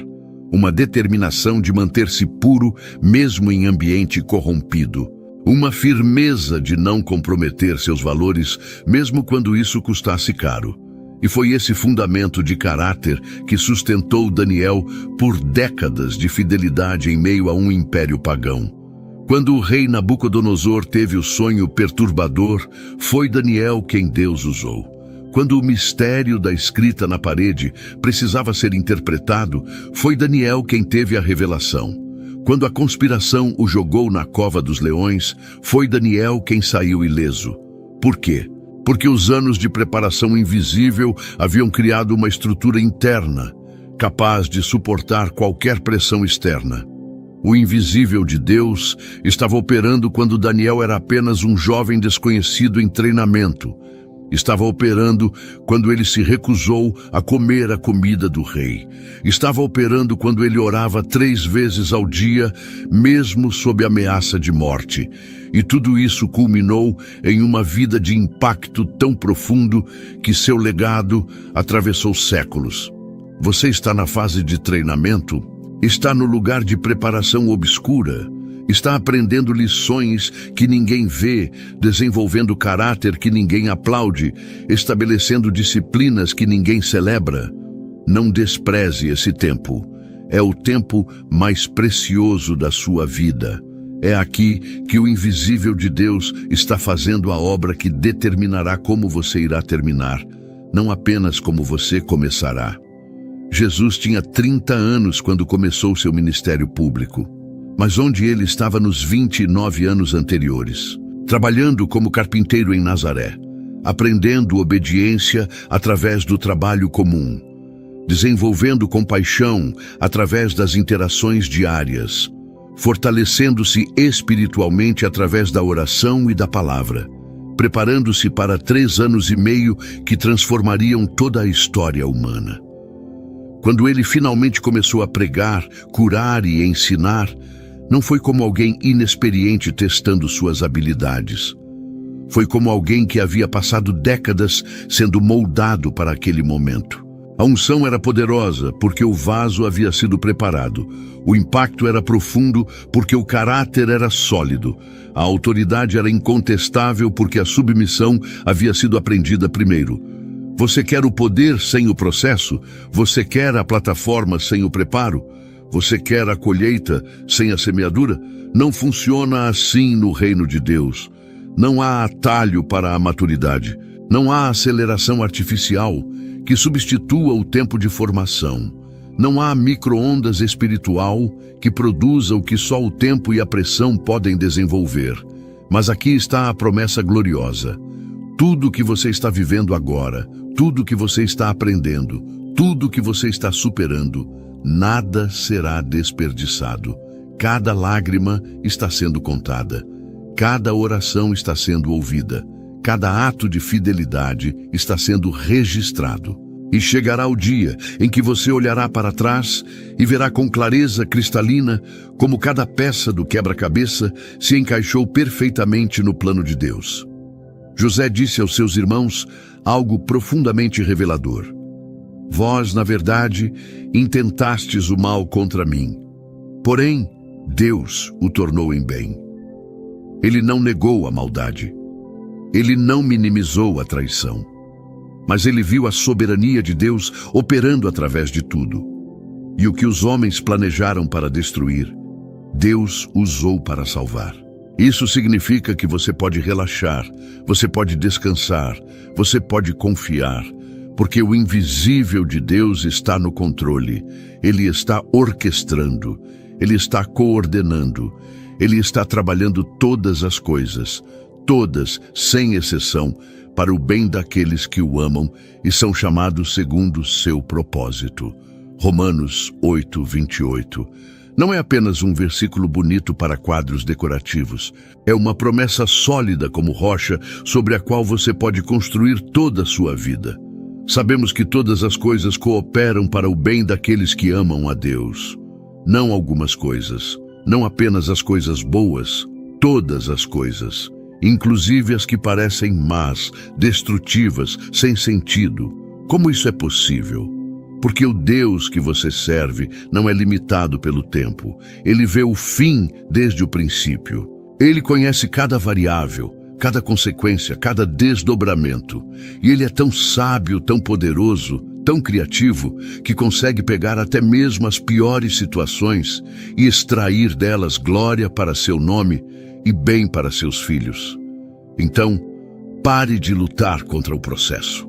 A: Uma determinação de manter-se puro mesmo em ambiente corrompido. Uma firmeza de não comprometer seus valores, mesmo quando isso custasse caro. E foi esse fundamento de caráter que sustentou Daniel por décadas de fidelidade em meio a um império pagão. Quando o rei Nabucodonosor teve o sonho perturbador, foi Daniel quem Deus usou. Quando o mistério da escrita na parede precisava ser interpretado, foi Daniel quem teve a revelação. Quando a conspiração o jogou na cova dos leões, foi Daniel quem saiu ileso. Por quê? Porque os anos de preparação invisível haviam criado uma estrutura interna, capaz de suportar qualquer pressão externa. O invisível de Deus estava operando quando Daniel era apenas um jovem desconhecido em treinamento. Estava operando quando ele se recusou a comer a comida do rei. Estava operando quando ele orava 3 vezes ao dia, mesmo sob ameaça de morte. E tudo isso culminou em uma vida de impacto tão profundo que seu legado atravessou séculos. Você está na fase de treinamento? Está no lugar de preparação obscura? Está aprendendo lições que ninguém vê, desenvolvendo caráter que ninguém aplaude, estabelecendo disciplinas que ninguém celebra? Não despreze esse tempo. É o tempo mais precioso da sua vida. É aqui que o invisível de Deus está fazendo a obra que determinará como você irá terminar, não apenas como você começará. Jesus tinha 30 anos quando começou seu ministério público. Mas onde ele estava nos 29 anos anteriores? Trabalhando como carpinteiro em Nazaré, aprendendo obediência através do trabalho comum, desenvolvendo compaixão através das interações diárias, fortalecendo-se espiritualmente através da oração e da palavra, preparando-se para 3 anos e meio que transformariam toda a história humana. Quando ele finalmente começou a pregar, curar e ensinar, não foi como alguém inexperiente testando suas habilidades. Foi como alguém que havia passado décadas sendo moldado para aquele momento. A unção era poderosa porque o vaso havia sido preparado. O impacto era profundo porque o caráter era sólido. A autoridade era incontestável porque a submissão havia sido aprendida primeiro. Você quer o poder sem o processo? Você quer a plataforma sem o preparo? Você quer a colheita sem a semeadura? Não funciona assim no reino de Deus. Não há atalho para a maturidade. Não há aceleração artificial que substitua o tempo de formação. Não há micro-ondas espiritual que produza o que só o tempo e a pressão podem desenvolver. Mas aqui está a promessa gloriosa. Tudo que você está vivendo agora, tudo que você está aprendendo, tudo que você está superando, nada será desperdiçado. Cada lágrima está sendo contada. Cada oração está sendo ouvida. Cada ato de fidelidade está sendo registrado. E chegará o dia em que você olhará para trás e verá com clareza cristalina como cada peça do quebra-cabeça se encaixou perfeitamente no plano de Deus. José disse aos seus irmãos algo profundamente revelador. Vós, na verdade, intentastes o mal contra mim. Porém, Deus o tornou em bem. Ele não negou a maldade. Ele não minimizou a traição. Mas ele viu a soberania de Deus operando através de tudo. E o que os homens planejaram para destruir, Deus usou para salvar. Isso significa que você pode relaxar, você pode descansar, você pode confiar, porque o invisível de Deus está no controle. Ele está orquestrando, Ele está coordenando, Ele está trabalhando todas as coisas, todas, sem exceção, para o bem daqueles que o amam e são chamados segundo seu propósito. Romanos 8:28. Não é apenas um versículo bonito para quadros decorativos. É uma promessa sólida como rocha sobre a qual você pode construir toda a sua vida. Sabemos que todas as coisas cooperam para o bem daqueles que amam a Deus. Não algumas coisas, não apenas as coisas boas, todas as coisas, inclusive as que parecem más, destrutivas, sem sentido. Como isso é possível? Porque o Deus que você serve não é limitado pelo tempo. Ele vê o fim desde o princípio. Ele conhece cada variável, cada consequência, cada desdobramento. E Ele é tão sábio, tão poderoso, tão criativo, que consegue pegar até mesmo as piores situações e extrair delas glória para seu nome e bem para seus filhos. Então, pare de lutar contra o processo.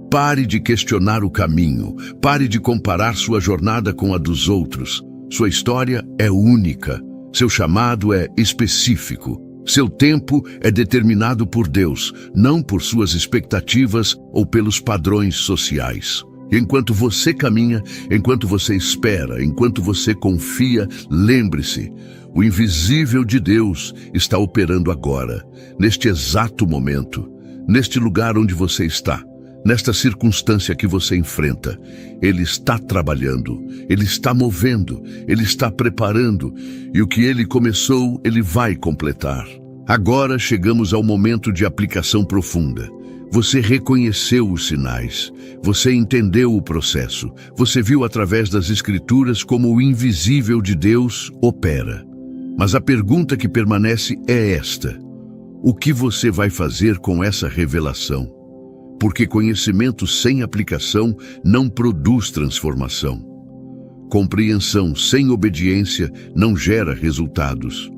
A: Pare de questionar o caminho. Pare de comparar sua jornada com a dos outros. Sua história é única. Seu chamado é específico. Seu tempo é determinado por Deus, não por suas expectativas ou pelos padrões sociais. Enquanto você caminha, enquanto você espera, enquanto você confia, lembre-se, o invisível de Deus está operando agora, neste exato momento, neste lugar onde você está, nesta circunstância que você enfrenta. Ele está trabalhando, Ele está movendo, Ele está preparando, e o que Ele começou, Ele vai completar. Agora chegamos ao momento de aplicação profunda. Você reconheceu os sinais, você entendeu o processo, você viu através das Escrituras como o invisível de Deus opera. Mas a pergunta que permanece é esta: o que você vai fazer com essa revelação? Porque conhecimento sem aplicação não produz transformação. Compreensão sem obediência não gera resultados.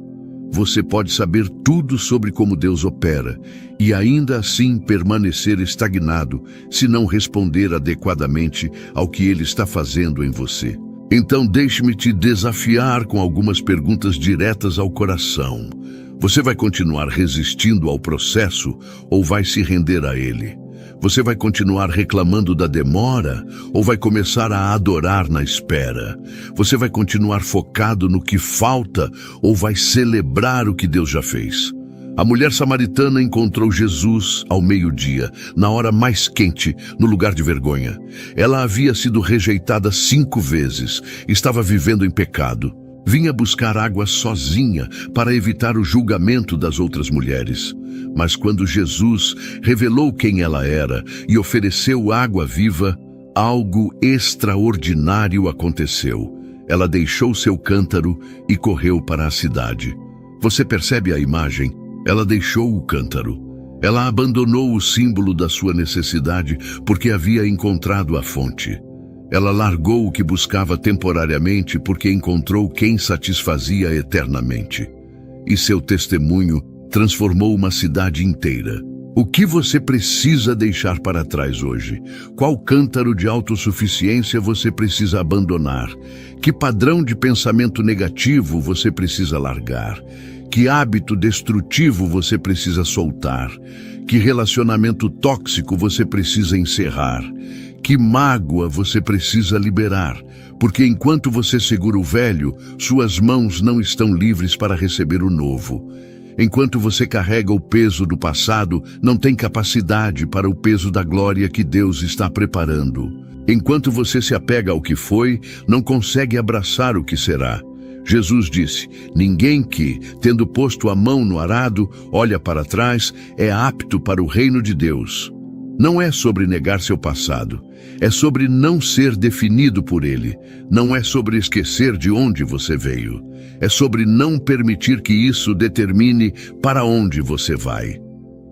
A: Você pode saber tudo sobre como Deus opera e ainda assim permanecer estagnado se não responder adequadamente ao que Ele está fazendo em você. Então deixe-me te desafiar com algumas perguntas diretas ao coração. Você vai continuar resistindo ao processo ou vai se render a ele? Você vai continuar reclamando da demora ou vai começar a adorar na espera? Você vai continuar focado no que falta ou vai celebrar o que Deus já fez? A mulher samaritana encontrou Jesus ao meio-dia, na hora mais quente, no lugar de vergonha. Ela havia sido rejeitada 5 vezes, estava vivendo em pecado. Vinha buscar água sozinha para evitar o julgamento das outras mulheres. Mas quando Jesus revelou quem ela era e ofereceu água viva, algo extraordinário aconteceu. Ela deixou seu cântaro e correu para a cidade. Você percebe a imagem? Ela deixou o cântaro. Ela abandonou o símbolo da sua necessidade porque havia encontrado a fonte. Ela largou o que buscava temporariamente porque encontrou quem satisfazia eternamente. E seu testemunho transformou uma cidade inteira. O que você precisa deixar para trás hoje? Qual cântaro de autossuficiência você precisa abandonar? Que padrão de pensamento negativo você precisa largar? Que hábito destrutivo você precisa soltar? Que relacionamento tóxico você precisa encerrar? Que mágoa você precisa liberar? Porque enquanto você segura o velho, suas mãos não estão livres para receber o novo. Enquanto você carrega o peso do passado, não tem capacidade para o peso da glória que Deus está preparando. Enquanto você se apega ao que foi, não consegue abraçar o que será. Jesus disse: ninguém que, tendo posto a mão no arado, olha para trás, é apto para o reino de Deus. Não é sobre negar seu passado, é sobre não ser definido por ele. Não é sobre esquecer de onde você veio. É sobre não permitir que isso determine para onde você vai.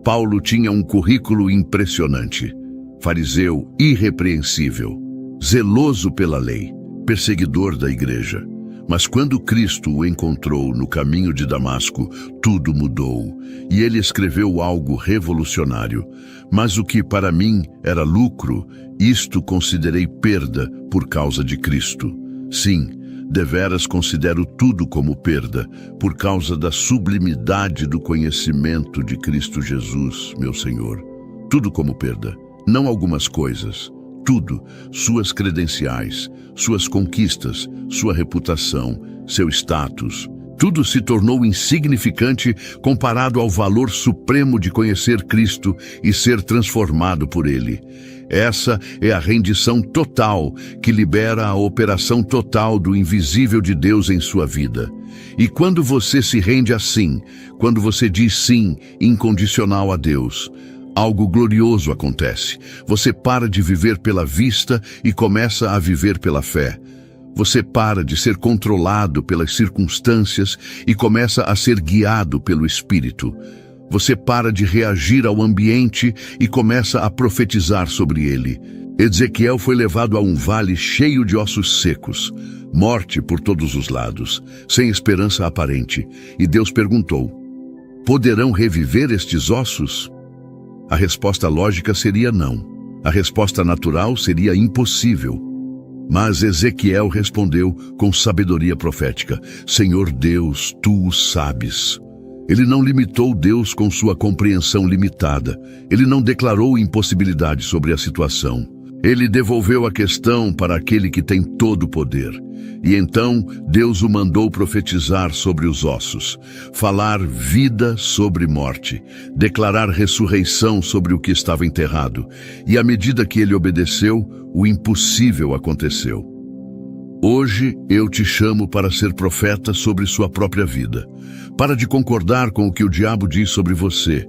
A: Paulo tinha um currículo impressionante. Fariseu irrepreensível, zeloso pela lei, perseguidor da igreja. Mas quando Cristo o encontrou no caminho de Damasco, tudo mudou, e ele escreveu algo revolucionário. Mas o que para mim era lucro, isto considerei perda por causa de Cristo. Sim, deveras considero tudo como perda, por causa da sublimidade do conhecimento de Cristo Jesus, meu Senhor. Tudo como perda, não algumas coisas. Tudo, suas credenciais, suas conquistas, sua reputação, seu status, tudo se tornou insignificante comparado ao valor supremo de conhecer Cristo e ser transformado por Ele. Essa é a rendição total que libera a operação total do invisível de Deus em sua vida. E quando você se rende assim, quando você diz sim incondicional a Deus, algo glorioso acontece. Você para de viver pela vista e começa a viver pela fé. Você para de ser controlado pelas circunstâncias e começa a ser guiado pelo Espírito. Você para de reagir ao ambiente e começa a profetizar sobre ele. Ezequiel foi levado a um vale cheio de ossos secos, morte por todos os lados, sem esperança aparente. E Deus perguntou: poderão reviver estes ossos? A resposta lógica seria não. A resposta natural seria impossível. Mas Ezequiel respondeu com sabedoria profética: Senhor Deus, tu o sabes. Ele não limitou Deus com sua compreensão limitada. Ele não declarou impossibilidade sobre a situação. Ele devolveu a questão para aquele que tem todo o poder. E então Deus o mandou profetizar sobre os ossos, falar vida sobre morte, declarar ressurreição sobre o que estava enterrado. E à medida que ele obedeceu, o impossível aconteceu. Hoje eu te chamo para ser profeta sobre sua própria vida. Para de concordar com o que o diabo diz sobre você.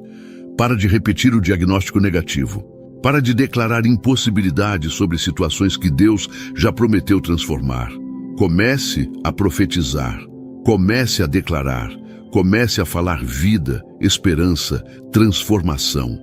A: Para de repetir o diagnóstico negativo. Para de declarar impossibilidades sobre situações que Deus já prometeu transformar. Comece a profetizar. Comece a declarar. Comece a falar vida, esperança, transformação.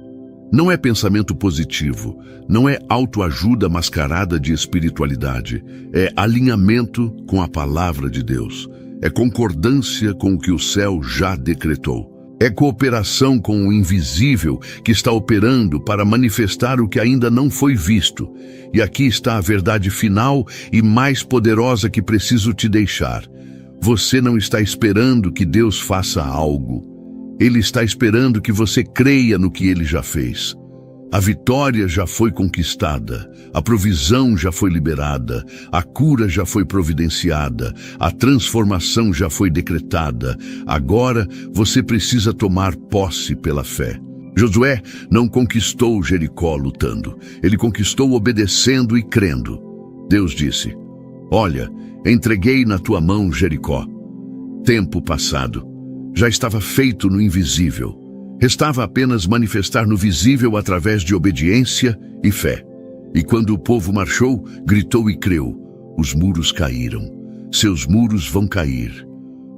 A: Não é pensamento positivo, não é autoajuda mascarada de espiritualidade. É alinhamento com a palavra de Deus. É concordância com o que o céu já decretou. É cooperação com o invisível que está operando para manifestar o que ainda não foi visto. E aqui está a verdade final e mais poderosa que preciso te deixar. Você não está esperando que Deus faça algo. Ele está esperando que você creia no que Ele já fez. A vitória já foi conquistada, a provisão já foi liberada, a cura já foi providenciada, a transformação já foi decretada. Agora você precisa tomar posse pela fé. Josué não conquistou Jericó lutando, ele conquistou obedecendo e crendo. Deus disse: olha, entreguei na tua mão Jericó. Tempo passado, já estava feito no invisível. Restava apenas manifestar no visível através de obediência e fé. E quando o povo marchou, gritou e creu. Os muros caíram. Seus muros vão cair.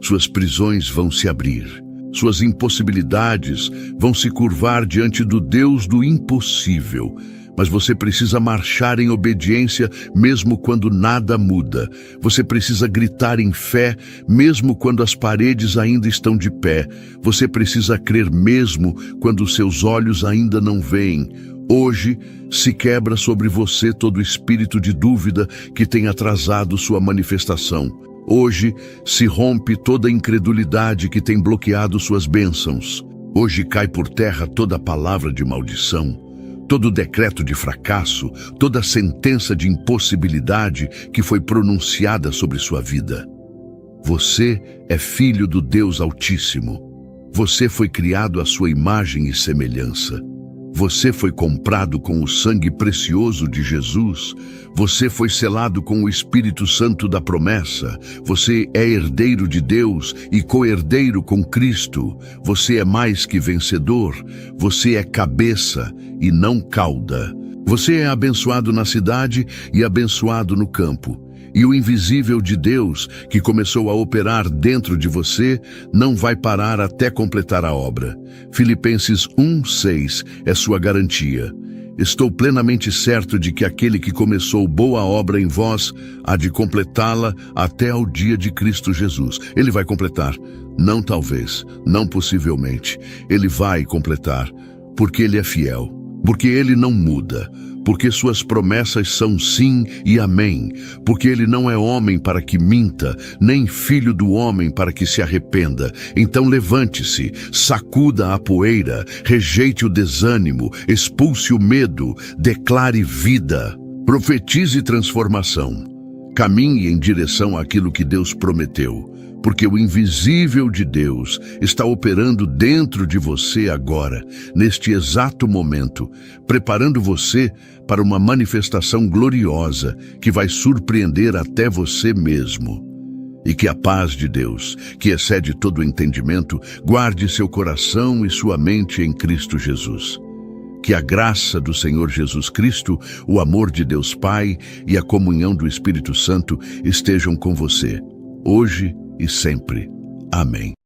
A: Suas prisões vão se abrir. Suas impossibilidades vão se curvar diante do Deus do impossível. Mas você precisa marchar em obediência mesmo quando nada muda. Você precisa gritar em fé mesmo quando as paredes ainda estão de pé. Você precisa crer mesmo quando seus olhos ainda não veem. Hoje se quebra sobre você todo espírito de dúvida que tem atrasado sua manifestação. Hoje se rompe toda incredulidade que tem bloqueado suas bênçãos. Hoje cai por terra toda palavra de maldição. Todo decreto de fracasso, toda sentença de impossibilidade que foi pronunciada sobre sua vida. Você é filho do Deus Altíssimo. Você foi criado à sua imagem e semelhança. Você foi comprado com o sangue precioso de Jesus. Você foi selado com o Espírito Santo da promessa. Você é herdeiro de Deus e co-herdeiro com Cristo. Você é mais que vencedor. Você é cabeça e não cauda. Você é abençoado na cidade e abençoado no campo. E o invisível de Deus, que começou a operar dentro de você, não vai parar até completar a obra. Filipenses 1:6 é sua garantia. Estou plenamente certo de que aquele que começou boa obra em vós há de completá-la até ao dia de Cristo Jesus. Ele vai completar. Não talvez, não possivelmente. Ele vai completar, porque Ele é fiel. Porque Ele não muda, porque suas promessas são sim e amém, porque Ele não é homem para que minta, nem filho do homem para que se arrependa. Então levante-se, sacuda a poeira, rejeite o desânimo, expulse o medo, declare vida, profetize transformação. Caminhe em direção àquilo que Deus prometeu. Porque o invisível de Deus está operando dentro de você agora, neste exato momento, preparando você para uma manifestação gloriosa que vai surpreender até você mesmo. E que a paz de Deus, que excede todo o entendimento, guarde seu coração e sua mente em Cristo Jesus. Que a graça do Senhor Jesus Cristo, o amor de Deus Pai e a comunhão do Espírito Santo estejam com você, hoje e sempre. Amém.